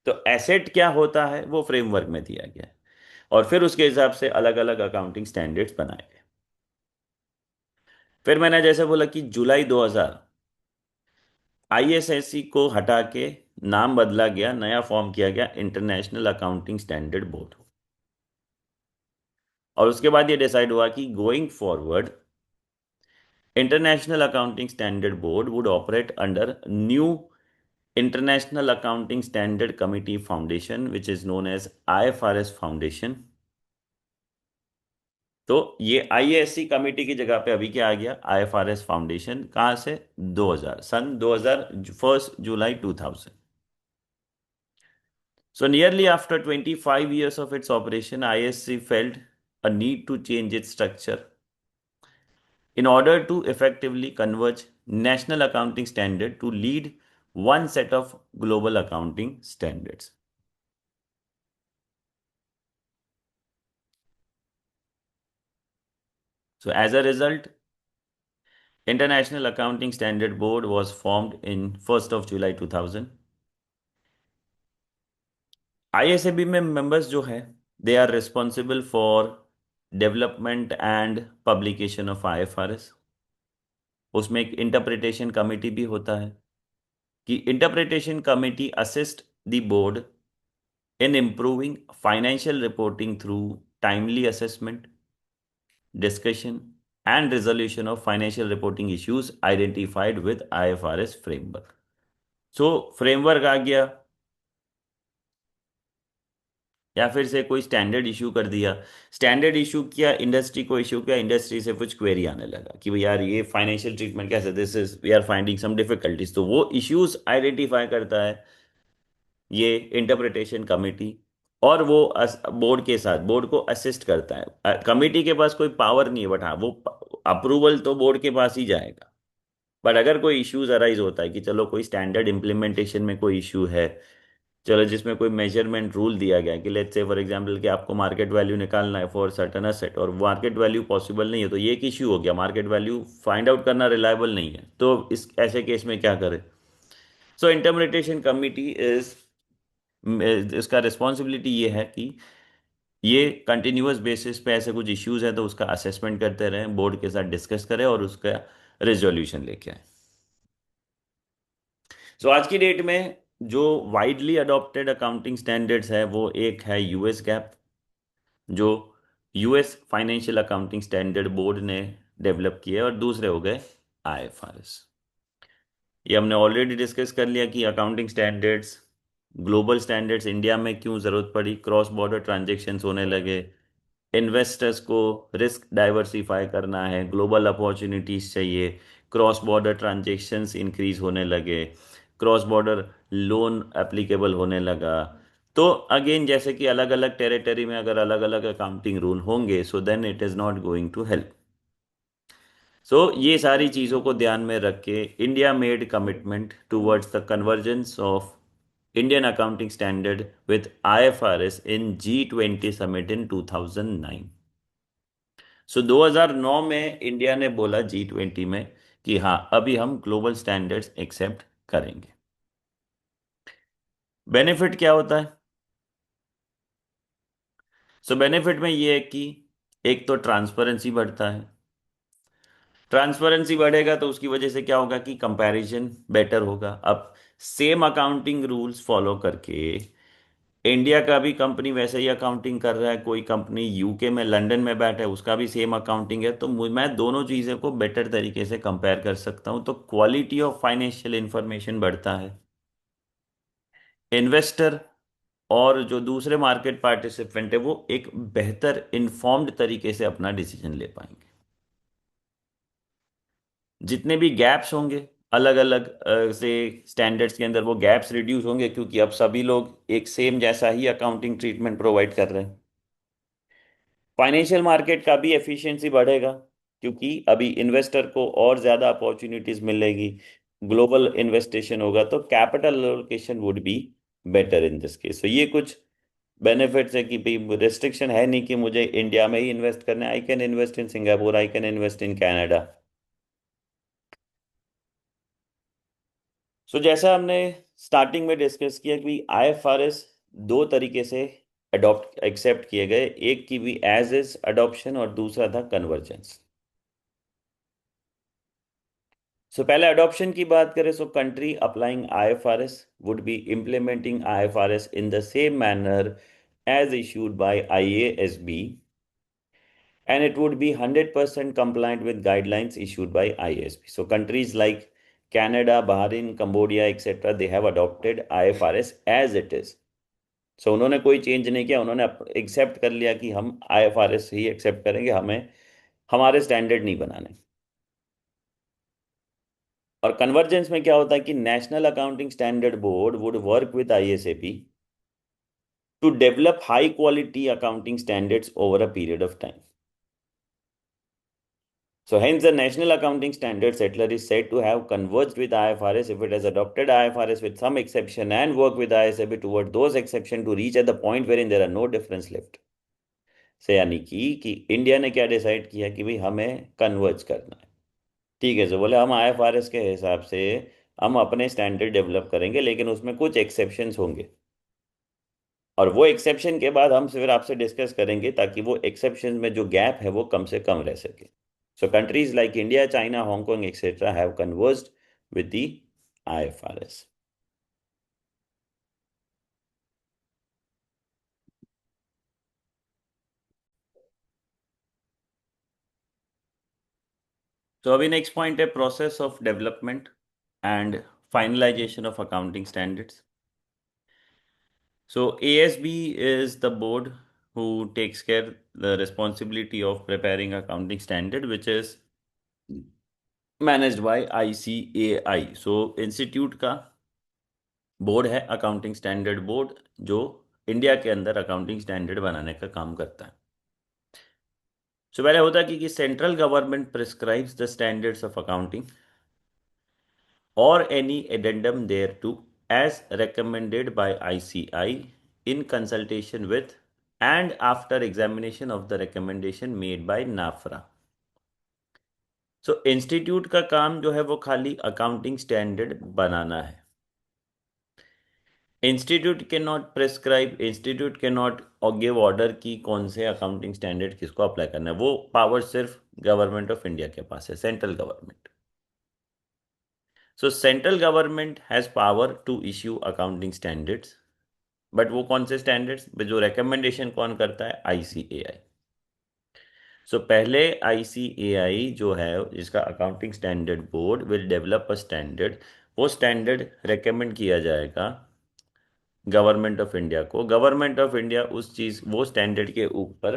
तो एसेट क्या होता है वो फ्रेमवर्क में दिया गया है और फिर उसके हिसाब से अलग अलग अकाउंटिंग स्टैंडर्ड्स बनाए गए। फिर मैंने जैसे बोला कि जुलाई 2000 आईएसएससी को हटा के नाम बदला गया, नया फॉर्म किया गया इंटरनेशनल अकाउंटिंग स्टैंडर्ड बोर्ड। और उसके बाद ये डिसाइड हुआ कि going forward international accounting standard board would operate under new international accounting standard committee foundation which is known as IFRS foundation. तो ये आईएएससी कमेटी की जगह पे अभी क्या आ गया? IFRS foundation. कहाँ से? 2000, सन 2000, first July 2000। So nearly after 25 years of its operation, ISC felt a need to change its structure in order to effectively converge national accounting standard to lead one set of global accounting standards. So as a result, International Accounting Standard Board was formed in 1st of July 2000. ISAB में members जो है they are responsible for development and publication of IFRS। उसमें एक interpretation committee भी होता है कि interpretation committee assist the board in improving financial reporting through timely assessment, discussion and resolution of financial reporting issues identified with IFRS framework. So framework आ गया या फिर से कोई स्टैंडर्ड इशू कर दिया, स्टैंडर्ड इशू किया, इंडस्ट्री को इशू किया, इंडस्ट्री से कुछ क्वेरी आने लगा कि भाई यार ये फाइनेंशियल ट्रीटमेंट कैसे, this is we are finding some difficulties. तो वो इश्यूज आइडेंटिफाई करता है ये इंटरप्रिटेशन कमेटी और वो बोर्ड के साथ बोर्ड को असिस्ट करता है। कमेटी के पास कोई पावर नहीं है, बट हाँ वो अप्रूवल तो बोर्ड के पास ही जाएगा। बट अगर कोई इश्यूज अराइज होता है कि चलो कोई स्टैंडर्ड इम्प्लीमेंटेशन में कोई इशू है, चलो जिसमें कोई मेजरमेंट रूल दिया गया है कि लेट्स से फॉर एग्जांपल कि आपको मार्केट वैल्यू निकालना है फॉर सर्टेन असेट और मार्केट वैल्यू पॉसिबल नहीं है, तो ये एक इश्यू हो गया, मार्केट वैल्यू फाइंड आउट करना रिलायबल नहीं है, तो इस ऐसे केस में क्या करें? सो इंटरप्रिटेशन कमिटी इज, इसका रिस्पॉन्सिबिलिटी ये है कि ये कंटिन्यूअस बेसिस पे ऐसे कुछ इश्यूज है तो उसका असेसमेंट करते रहें, बोर्ड के साथ डिस्कस करें और उसका रेजोल्यूशन लेके आए। सो आज की डेट में जो वाइडली अडॉप्टेड अकाउंटिंग स्टैंडर्ड्स है वो एक है यूएस गैप, जो US financial accounting standard board ने डेवलप किया है, और दूसरे हो गए आईएफआरएस। ये हमने ऑलरेडी डिस्कस कर लिया कि accounting standards, global standards India में क्यों ज़रूरत पड़ी, क्रॉस बॉर्डर ट्रांजेक्शन्स होने लगे, इन्वेस्टर्स को रिस्क डाइवर्सिफाई करना है, ग्लोबल अपॉर्चुनिटीज चाहिए, क्रॉस बॉर्डर ट्रांजेक्शन्स इंक्रीज होने लगे, क्रॉस बॉर्डर लोन एप्लीकेबल होने लगा। तो अगेन जैसे कि अलग अलग टेरिटरी में अगर अलग अलग अकाउंटिंग रूल होंगे, so then it is not going to help. So ये सारी चीज़ों को ध्यान में रख के India made commitment towards the convergence of Indian accounting standard with IFRS in G20 summit in 2009। So 2009 में इंडिया ने बोला G20 में कि हाँ अभी हम ग्लोबल स्टैंडर्ड्स एक्सेप्ट करेंगे। बेनिफिट क्या होता है? सो बेनिफिट में ये है कि एक तो ट्रांसपेरेंसी बढ़ता है। ट्रांसपेरेंसी बढ़ेगा तो उसकी वजह से क्या होगा कि कंपैरिजन बेटर होगा। अब सेम अकाउंटिंग रूल्स फॉलो करके इंडिया का भी कंपनी वैसे ही अकाउंटिंग कर रहा है, कोई कंपनी यूके में लंदन में बैठा है उसका भी सेम अकाउंटिंग है, तो मैं दोनों चीज़ों को बेटर तरीके से कंपेयर कर सकता हूँ, तो क्वालिटी ऑफ फाइनेंशियल इंफॉर्मेशन बढ़ता है। इन्वेस्टर और जो दूसरे मार्केट पार्टिसिपेंट है वो एक बेहतर इन्फॉर्म्ड तरीके से अपना डिसीजन ले पाएंगे। जितने भी गैप्स होंगे अलग अलग से स्टैंडर्ड्स के अंदर, वो गैप्स रिड्यूस होंगे क्योंकि अब सभी लोग एक सेम जैसा ही अकाउंटिंग ट्रीटमेंट प्रोवाइड कर रहे हैं। फाइनेंशियल मार्केट का भी एफिशिएंसी बढ़ेगा क्योंकि अभी इन्वेस्टर को और ज़्यादा अपॉर्चुनिटीज मिलेगी, ग्लोबल इन्वेस्टेशन होगा, तो capital allocation would be better in this case. तो ये कुछ बेनिफिट्स है कि भाई रिस्ट्रिक्शन है नहीं कि मुझे इंडिया में ही इन्वेस्ट करना है, I can invest in Singapore, I can invest in Canada. So जैसा हमने स्टार्टिंग में डिस्कस किया कि आईएफआरएस दो तरीके से अडॉप्ट एक्सेप्ट किए गए, एक की भी एज इज अडॉप्शन और दूसरा था कन्वर्जेंस। सो पहले अडॉप्शन की बात करें, सो country applying IFRS would be implementing IFRS in the same manner as issued by IASB, and it would be 100% compliant with guidelines issued by IASB. So countries like Canada, Bahrain, Cambodia, etc., they have adopted IFRS as it is. So उन्होंने कोई change नहीं किया, उन्होंने accept कर लिया कि हम IFRS ही accept करेंगे, हमें हमारे स्टैंडर्ड नहीं बनाने। और कन्वर्जेंस में क्या होता है कि national accounting standard board would work with ISAP to develop high quality accounting standards over a period of time. So hence the National Accounting Standards Settler is said to have converged with IFRS if it has adopted IFRS with some exception and worked with ISAB toward those exceptions to reach at the point wherein there are no difference left. से यानी कि India ने क्या decide किया कि भाई हमें converge करना है। ठीक है, जो बोले हम आईएफआरएस के हिसाब से हम अपने स्टैंडर्ड डेवलप करेंगे लेकिन उसमें कुछ एक्सेप्शंस होंगे, और वो एक्सेप्शन के बाद हम फिर आपसे डिस्कस करेंगे ताकि वो एक्सेप्शन में जो गैप है वो कम से कम रह सके। So countries like India, China, Hong Kong, etc. have converged with the IFRS. तो अभी नेक्स्ट पॉइंट है process of development and finalisation of accounting standards. So ASB is the board who takes care the responsibility of preparing accounting standard, which is managed by ICAI. So institute का board है accounting standard board, जो India के अंदर accounting standard बनाने का काम करता है. सो पहले होता है कि central government prescribes the standards of accounting or any addendum thereto as recommended by ICI in consultation with and after examination of the recommendation made by NAFRA. So institute का काम जो है वो खाली अकाउंटिंग स्टैंडर्ड बनाना है. Institute के not prescribe, institute के not और गिव ऑर्डर की कौन से अकाउंटिंग स्टैंडर्ड किसको अप्लाई करना है, वो पावर सिर्फ गवर्नमेंट ऑफ इंडिया के पास है, central government. So central government has power to issue accounting standards. But वो कौन से स्टैंडर्ड्स, जो रिकमेंडेशन कौन करता है, आईसीएआई। सो पहले आईसीएआई जो है, जिसका accounting standard board will develop a standard. वो स्टैंडर्ड रेकमेंड किया जाएगा गवर्नमेंट ऑफ इंडिया को। गवर्नमेंट ऑफ इंडिया उस चीज, वो स्टैंडर्ड के ऊपर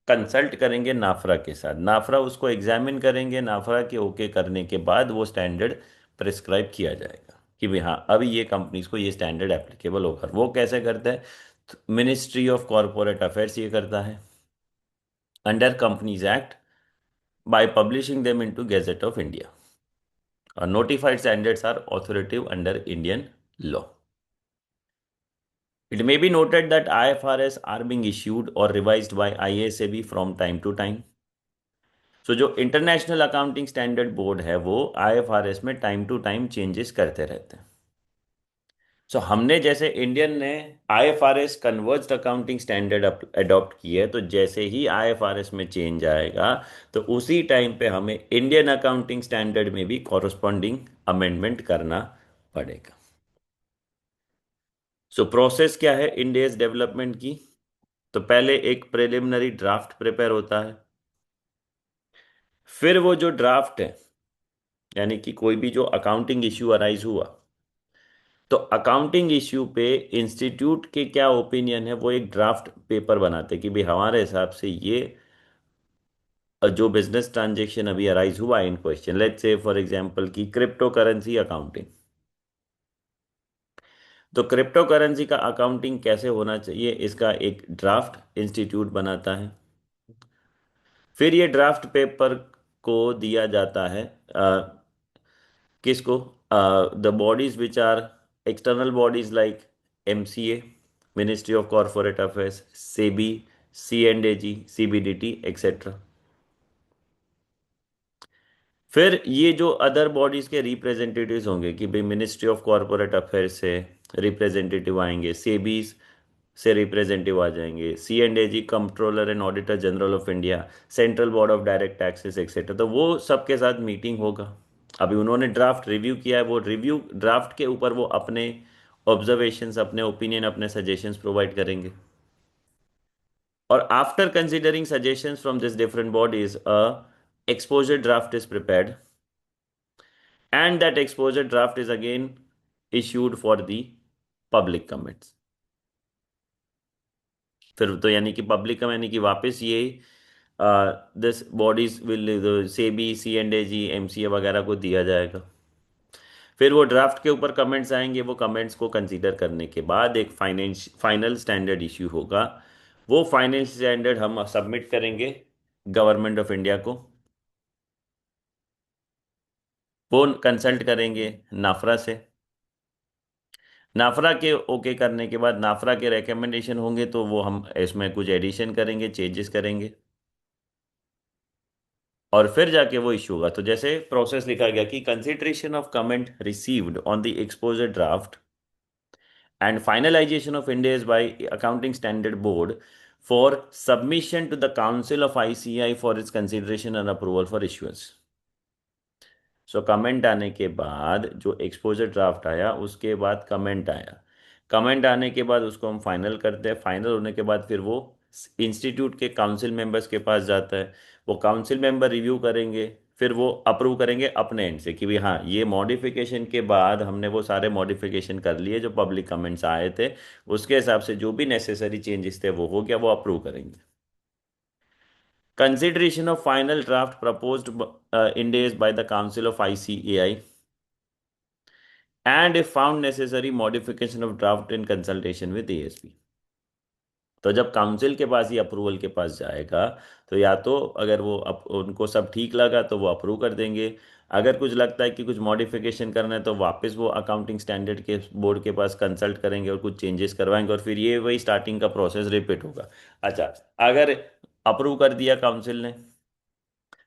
कंसल्ट करेंगे नाफरा के साथ, नाफरा उसको एग्जामिन करेंगे, नाफरा के ओके करने के बाद वो स्टैंडर्ड प्रिस्क्राइब किया जाएगा कि भाई हाँ अभी ये कंपनीज को ये स्टैंडर्ड एप्लीकेबल होगा। वो कैसे करता है, मिनिस्ट्री ऑफ कॉरपोरेट अफेयर्स ये करता है under companies act, by publishing them into gazette of India. और notified standards are authoritative under Indian law. It may be noted that IFRS are being issued or revised by IASB from time to time. So जो international accounting standard board है वो IFRS में time to time changes करते रहते हैं। सो हमने जैसे Indian ने आईएफआरएस कन्वर्ज्ड अकाउंटिंग स्टैंडर्ड अडॉप्ट की है, तो जैसे ही आईएफआरएस में चेंज आएगा तो उसी टाइम पे हमें इंडियन अकाउंटिंग स्टैंडर्ड में भी कॉरस्पॉन्डिंग अमेंडमेंट करना पड़ेगा। सो प्रोसेस क्या है इंडियस डेवलपमेंट की, तो पहले एक प्रिलिमिनरी ड्राफ्ट प्रिपेयर होता है। फिर वो जो ड्राफ्ट है, यानी कि कोई भी जो अकाउंटिंग इश्यू अराइज हुआ, तो अकाउंटिंग इश्यू पे इंस्टीट्यूट के क्या ओपिनियन है, वो एक ड्राफ्ट पेपर बनाते हैं कि भाई हमारे हिसाब से ये जो बिजनेस ट्रांजेक्शन अभी अराइज हुआ in question, let's say for example की क्रिप्टो करेंसी अकाउंटिंग, तो क्रिप्टो करेंसी का अकाउंटिंग कैसे होना चाहिए, इसका एक ड्राफ्ट इंस्टीट्यूट बनाता है। फिर ये ड्राफ्ट पेपर को दिया जाता है किसको, the bodies which are external bodies like MCA, ministry of corporate affairs, SEBI, C and AG, CBDT etcetera. फिर ये जो अदर बॉडीज के रिप्रेजेंटेटिव्स होंगे कि भाई मिनिस्ट्री ऑफ कॉरपोरेट अफेयर्स से रिप्रेजेंटेटिव आएंगे, सेबीज से रिप्रेजेंटेटिव आ जाएंगे, C and AG controller and auditor general of India, central board of direct taxes etcetera, तो वो सबके साथ मीटिंग होगा। अभी उन्होंने ड्राफ्ट रिव्यू किया है, वो रिव्यू ड्राफ्ट के ऊपर वो अपने ऑब्जर्वेशंस, अपने ओपिनियन, अपने सजेशंस प्रोवाइड करेंगे। और after considering suggestions from this different bodies a exposure draft is prepared, and that exposure draft is again issued for the public comments। फिर तो यानी कि पब्लिक कमेंट, यानी कि वापस ये this bodies will SEBI, C and AG, MCA वगैरह को दिया जाएगा। फिर वो ड्राफ्ट के ऊपर कमेंट्स आएंगे, वो कमेंट्स को कंसीडर करने के बाद एक फाइनल स्टैंडर्ड इश्यू होगा। वो फाइनल स्टैंडर्ड हम सबमिट करेंगे गवर्नमेंट ऑफ इंडिया को। वो कंसल्ट करेंगे नाफरा से, नाफरा के ओके करने के बाद नाफरा के रिकमेंडेशन होंगे, तो वो हम इसमें कुछ एडिशन करेंगे, चेंजेस करेंगे, और फिर जाके वो इशू होगा। तो जैसे प्रोसेस लिखा गया कि consideration of comment received on the exposure draft and finalization of India's by Accounting Standard Board for submission to the Council of ICI for its consideration and approval for issuance। So comment आने के बाद जो exposure draft आया, उसके बाद comment आया, comment आने के बाद उसको हम फाइनल करते हैं, फाइनल होने के बाद फिर वो इंस्टीट्यूट के काउंसिल मेंबर्स के पास जाता है, वो काउंसिल मेंबर रिव्यू करेंगे, फिर वो अप्रूव करेंगे अपने एंड से कि भाई हाँ ये मॉडिफिकेशन के बाद हमने वो सारे मॉडिफिकेशन कर लिए जो पब्लिक कमेंट्स आए थे, उसके हिसाब से जो भी नेसेसरी चेंजेस थे वो हो गया, वो अप्रूव करेंगे। Consideration of final draft proposed in days by the Council of ICAI, and if found necessary modification of draft in consultation with ASB। तो जब काउंसिल के पास ही अप्रूवल के पास जाएगा, तो या तो अगर वो उनको सब ठीक लगा तो वो अप्रूव कर देंगे, अगर कुछ लगता है कि कुछ मॉडिफिकेशन करना है तो वापस वो अकाउंटिंग स्टैंडर्ड के बोर्ड के पास कंसल्ट करेंगे और कुछ चेंजेस करवाएंगे, और फिर ये वही स्टार्टिंग का प्रोसेस रिपीट होगा। अच्छा, अगर अप्रूव कर दिया काउंसिल ने,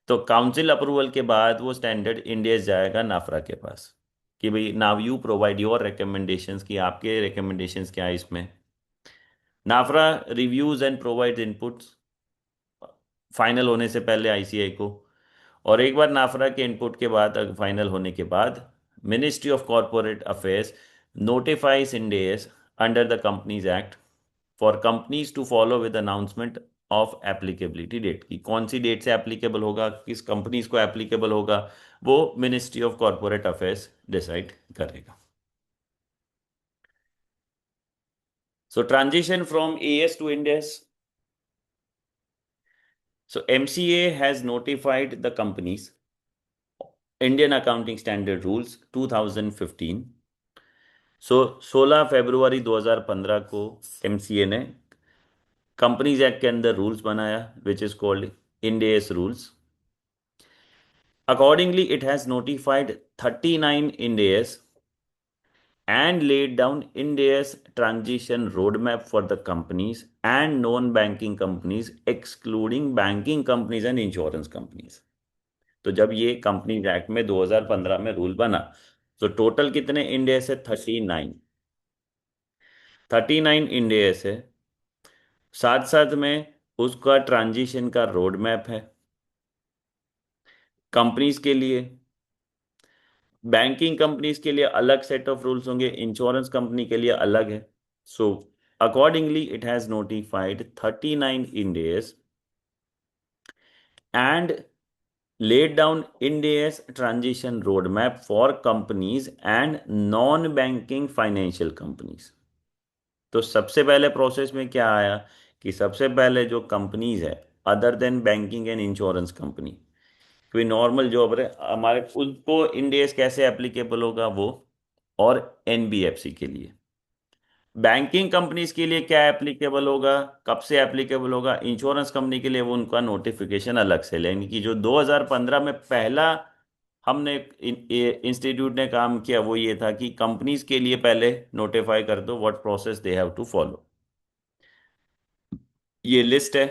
तो काउंसिल अप्रूवल के बाद वो स्टैंडर्ड इंडिया जाएगा नाफरा के पास। कि भाई now you provide your recommendations, कि आपके रिकमेंडेशंस क्या है इसमें। NFRA reviews and provide inputs final होने से पहले आईसीआई को, और एक बार नाफरा के इनपुट के बाद, फाइनल होने के बाद, ministry of corporate affairs notifies Ind AS under the companies act for companies to follow with announcement of applicability date, की कौन सी डेट से एप्लीकेबल होगा, किस कंपनीज को एप्लीकेबल होगा, वो ministry of corporate affairs decide करेगा। So transition from AS to Ind AS. So MCA has notified the companies Indian Accounting Standard Rules 2015। सो 16 फरवरी 2015 को MCA ने कंपनीज एक्ट के अंदर रूल्स बनाया, which is called end S rules. Accordingly it has notified 39 end S and laid down India's transition roadmap for the companies and non-banking companies, excluding banking companies and insurance companies। तो जब ये company act में 2015 में rule बना, तो total कितने India से 39, 39 India से, साथ साथ में उसका ट्रांजिशन का रोड मैप है कंपनीज के लिए। बैंकिंग कंपनीज के लिए अलग सेट ऑफ रूल्स होंगे, इंश्योरेंस कंपनी के लिए अलग है। So accordingly it has notified 39 Ind AS and laid down India's transition roadmap for companies and non-banking financial companies। तो सबसे पहले प्रोसेस में क्या आया, कि सबसे पहले जो कंपनीज है other than banking and insurance company, कोई नॉर्मल जॉब है हमारे, उनको इंडियस कैसे एप्लीकेबल होगा वो, और एनबीएफसी के लिए। बैंकिंग कंपनीज के लिए क्या एप्लीकेबल होगा, कब से एप्लीकेबल होगा, इंश्योरेंस कंपनी के लिए वो उनका नोटिफिकेशन अलग से लेंगे। कि जो 2015 में पहला हमने इंस्टीट्यूट ने काम किया वो ये था कि कंपनीज के लिए पहले नोटिफाई कर दो what process they have to follow. ये लिस्ट है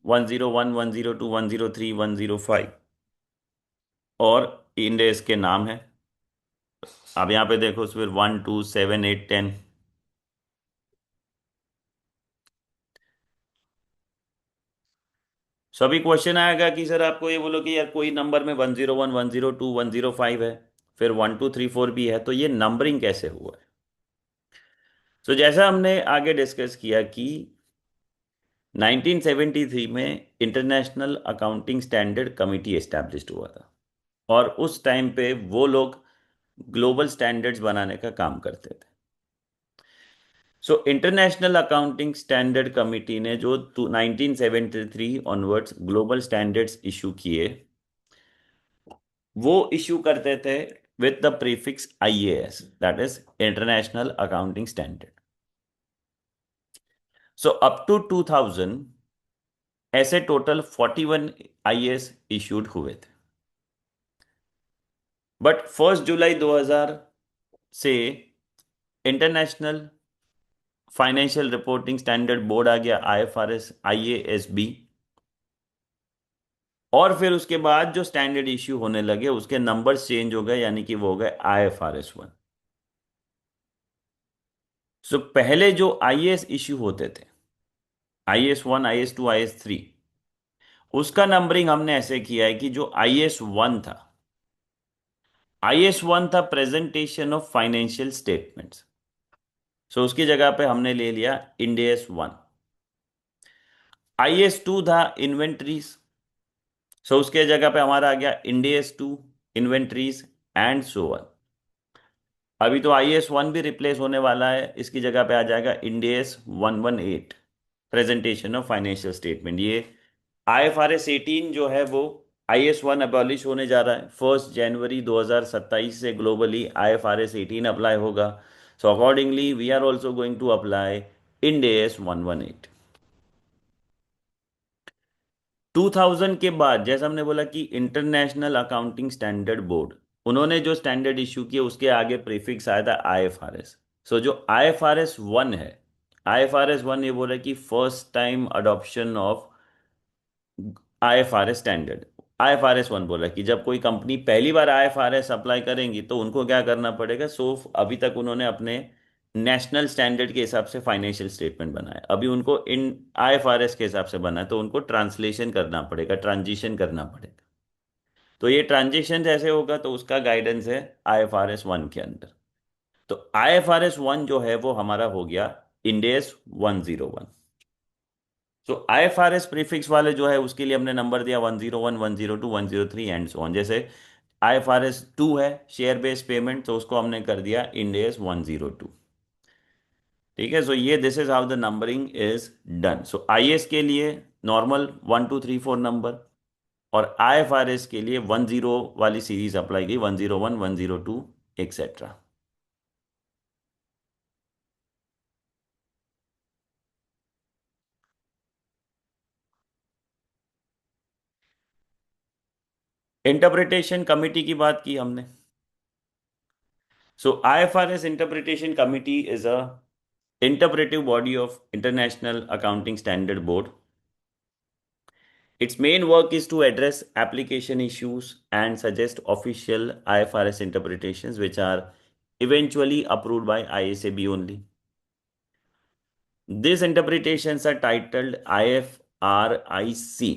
101, 102, 103, 105, और इंडेस के नाम है। अब यहाँ पे देखो फिर 1, 2, 7, 8, 10। सभी क्वेश्चन आएगा कि सर आपको ये बोलो कि यार कोई नंबर में 101, 102, 105 है, फिर 1, 2, 3, 4 भी है, तो ये नंबरिंग कैसे हुआ है। तो जैसा हमने आगे डिस्कस किया कि 1973 में international accounting standard committee established हुआ था, और उस टाइम पे वो लोग ग्लोबल स्टैंडर्ड्स बनाने का काम करते थे। So international accounting standard committee ने जो 1973 ऑनवर्ड्स ग्लोबल स्टैंडर्ड्स इशू किए, वो इशू करते थे with the prefix IAS, that is international accounting standard. So up to 2000 ऐसे टोटल 41 आईएएस इशूड हुए थे, बट 1 जुलाई 2000 से international financial reporting standard board आ गया, आईएफआरएस, आईएएसबी। और फिर उसके बाद जो स्टैंडर्ड इश्यू होने लगे उसके नंबर्स चेंज हो गए, यानी कि वो हो गए आईएफआरएस 1। सो पहले जो आईएएस इश्यू होते थे, आईएएस 1, आईएएस 2, आईएएस 3, उसका नंबरिंग हमने ऐसे किया है कि जो आईएएस 1 था, आईएएस 1 था प्रेजेंटेशन ऑफ फाइनेंशियल स्टेटमेंट्स। सो उसकी जगह पे हमने ले लिया इंडेस 1। आईएएस 2 था इन्वेंट्रीज। सो उसके जगह पे हमारा आ गया इंडेस 2, इन्वेंट्रीज एंड सो ऑन। अभी तो आईएएस 1 भी रिप्लेस होने वाला है, इसकी जगह पे आ जाएगा इंडेस 118, प्रेजेंटेशन ऑफ फाइनेंशियल स्टेटमेंट। ये आईएफआरएस 18 जो है वो आईएएस 1 अबॉलिश होने जा रहा है, 1 जनवरी 2027 से ग्लोबली आईएफआरएस 18 अप्लाई होगा। So accordingly we are also going to apply Ind AS 118। 2000 के बाद जैसा हमने बोला कि इंटरनेशनल अकाउंटिंग स्टैंडर्ड बोर्ड, उन्होंने जो स्टैंडर्ड इशू किए उसके आगे प्रीफिक्स आया था आईएफआरएस। सो जो आईएफआरएस 1 है, आईएफआरएस 1 ये बोला कि first time adoption of IFRS standard, IFRS 1 बोला कि जब कोई कंपनी पहली बार IFRS अप्लाई करेंगी तो उनको क्या करना पड़ेगा। सो अभी तक उन्होंने अपने नेशनल स्टैंडर्ड के हिसाब से फाइनेंशियल स्टेटमेंट बनाया, अभी उनको इन IFRS के हिसाब से बना है, तो उनको ट्रांसलेशन करना पड़ेगा, ट्रांजिशन करना पड़ेगा। तो ये ट्रांजिशन जैसे होगा तो उसका गाइडेंस है IFRS 1 के अंदर। तो IFRS 1 जो है वो हमारा हो गया IND AS 101। तो IFRS प्रीफिक्स वाले जो है उसके लिए हमने नंबर दिया 101, 102, 103 एंड सो ऑन। जैसे IFRS 2 है शेयर बेस्ड पेमेंट, तो उसको हमने कर दिया IND AS 102। ठीक है, सो ये this is how the numbering is done. So IAS के लिए नॉर्मल 1 2 3 4 नंबर, और IFRS के लिए 10 वाली सीरीज अप्लाई की, 101, 102 एक्सेट्रा। इंटरप्रिटेशन कमिटी की बात की हमने। सो IFRS interpretation committee is a interpretive body of International Accounting Standard Board. Its main work is to address application issues and suggest official IFRS interpretations, which are eventually approved by ISAB only. These interpretations are titled IFRIC।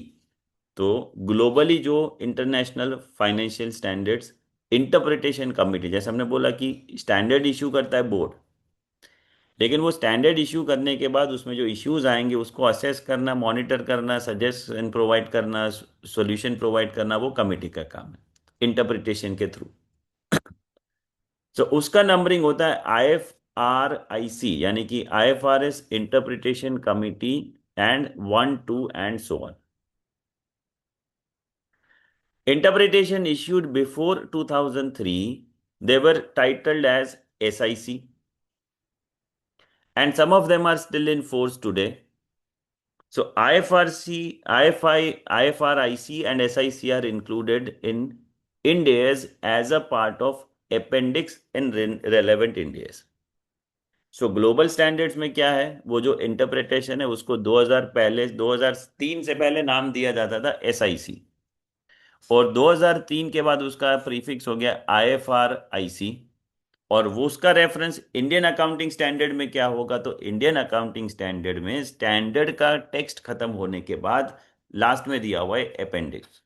तो globally जो international financial standards interpretation committee, जैसे हमने बोला कि standard issue करता है board, लेकिन वो स्टैंडर्ड इशू करने के बाद उसमें जो इश्यूज आएंगे उसको असेस करना, मॉनिटर करना, सजेशन प्रोवाइड करना, सॉल्यूशन प्रोवाइड करना, वो कमेटी का काम है इंटरप्रिटेशन के थ्रू। तो उसका नंबरिंग होता है IFRIC, यानी कि IFRS interpretation committee and 1 2 and so on. Interpretation issued before 2003, they were titled as SIC, and some of them are still in force today. So IFRC, IFRIC and SIC are included in Ind AS as a part of appendix in relevant Ind AS. So global standards में क्या है, वो जो interpretation है उसको 2000 पहले 2003 से पहले नाम दिया जाता था SIC, और 2003 के बाद उसका प्रीफिक्स हो गया IFRIC। और वो उसका रेफरेंस इंडियन अकाउंटिंग स्टैंडर्ड में क्या होगा, तो इंडियन अकाउंटिंग स्टैंडर्ड में स्टैंडर्ड का टेक्स्ट खत्म होने के बाद लास्ट में दिया हुआ है अपेंडिक्स।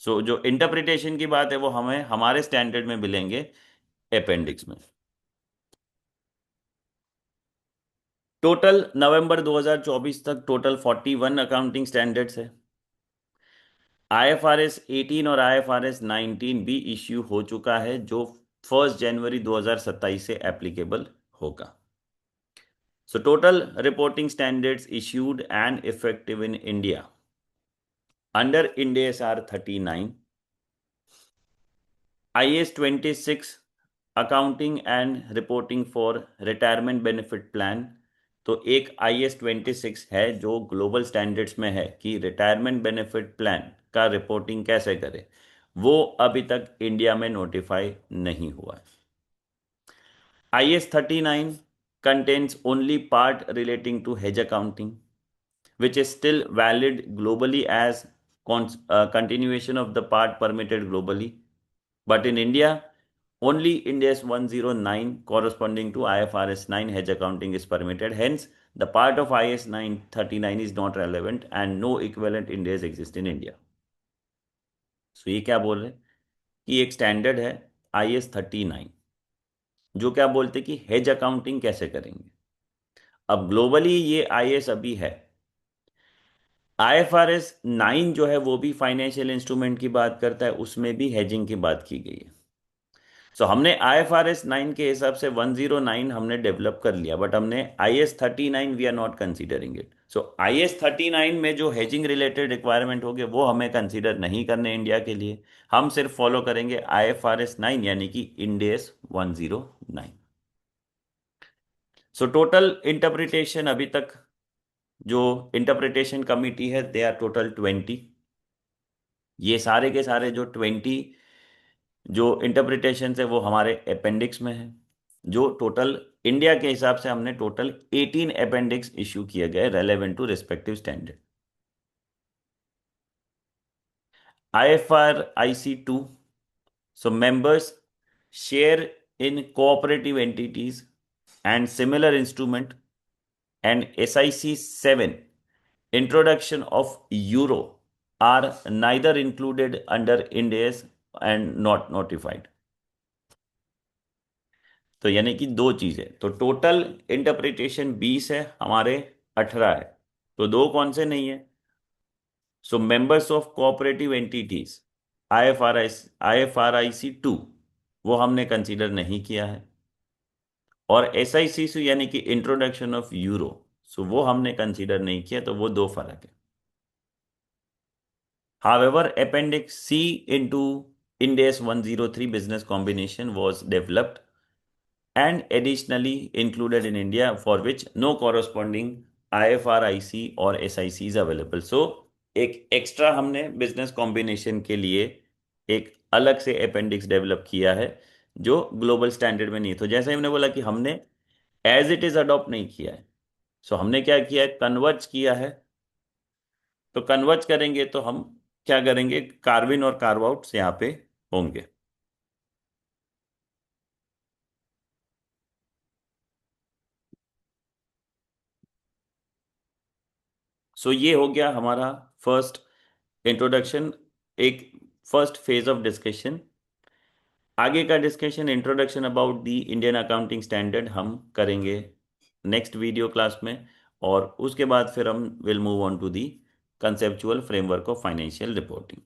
सो जो इंटरप्रिटेशन की बात है वो हमें हमारे स्टैंडर्ड में मिलेंगे अपेंडिक्स में। टोटल नवंबर 2024 तक टोटल 41 अकाउंटिंग स्टैंडर्ड्स है। IFRS 18 और IFRS 19 भी इश्यू हो चुका है, जो 1 जनवरी 2027 से एप्लीकेबल होगा। So total reporting standards issued and effective in India under Ind AS are 39. IAS 26 accounting and reporting for retirement benefit plan। तो एक IAS 26 है जो ग्लोबल स्टैंडर्ड्स में है कि रिटायरमेंट बेनिफिट प्लान का रिपोर्टिंग कैसे करे, वो अभी तक इंडिया में नोटिफाई नहीं हुआ है। IAS 39 contains only part relating to hedge accounting, which is still valid globally as continuation of the part permitted globally. But in India, only Ind AS 109 corresponding to IFRS 9 hedge accounting is permitted. Hence, the part of IAS 39 is not relevant and no equivalent Ind AS exist in India. So ये क्या बोल रहे हैं कि एक standard है IAS 39, जो क्या बोलते कि हेज अकाउंटिंग कैसे करेंगे। अब ग्लोबली ये IAS अभी है। IFRS 9 जो है वो भी फाइनेंशियल इंस्ट्रूमेंट की बात करता है, उसमें भी हेजिंग की बात की गई है। सो हमने IFRS 9 के हिसाब से 109 हमने डेवलप कर लिया, बट हमने IAS 39 we are not considering it. So IAS 39 में जो हेजिंग रिलेटेड रिक्वायरमेंट होंगे वो हमें कंसीडर नहीं करने इंडिया के लिए। हम सिर्फ फॉलो करेंगे IFRS 9 यानी कि Ind AS 109। So total interpretation अभी तक जो इंटरप्रिटेशन कमिटी है दे आर टोटल 20। ये सारे के सारे जो 20 जो इंटरप्रिटेशन है वो हमारे अपेंडिक्स में है। जो टोटल इंडिया के हिसाब से हमने टोटल 18 अपेंडिक्स इशू किए गए relevant to respective standard. IFRIC 2, so members share in cooperative entities and similar instrument, and SIC 7, introduction of euro, are neither included under Ind AS and not notified. तो यानी कि दो चीजें, तो total interpretation 20 है, हमारे 18 है, तो दो कौन से नहीं है? So members of cooperative entities, IFRIC 2, वो हमने कंसीडर नहीं किया है। और SIC यानी कि इंट्रोडक्शन ऑफ यूरो, सो वो हमने कंसीडर नहीं किया, तो वो दो फर्क है। However, Appendix C into Ind AS 103 business combination was developed and additionally included in India, for which no corresponding IFRIC और SIC is available. So, एक एक्स्ट्रा हमने बिजनेस कॉम्बिनेशन के लिए एक अलग से अपेंडिक्स डेवलप किया है, जो ग्लोबल स्टैंडर्ड में नहीं है। तो जैसे हमने बोला कि हमने एज इट इज अडॉप्ट नहीं किया है, सो हमने क्या किया है, कन्वर्ज किया है। तो कन्वर्ज करेंगे तो हम क्या करेंगे, कार्विन और कार्व आउट्स यहाँ पे होंगे। सो ये हो गया हमारा फर्स्ट इंट्रोडक्शन, एक फर्स्ट फेज ऑफ डिस्कशन। आगे का discussion, introduction about the Indian accounting standard, हम करेंगे नेक्स्ट वीडियो क्लास में। और उसके बाद फिर हम will move on to the conceptual framework of financial reporting.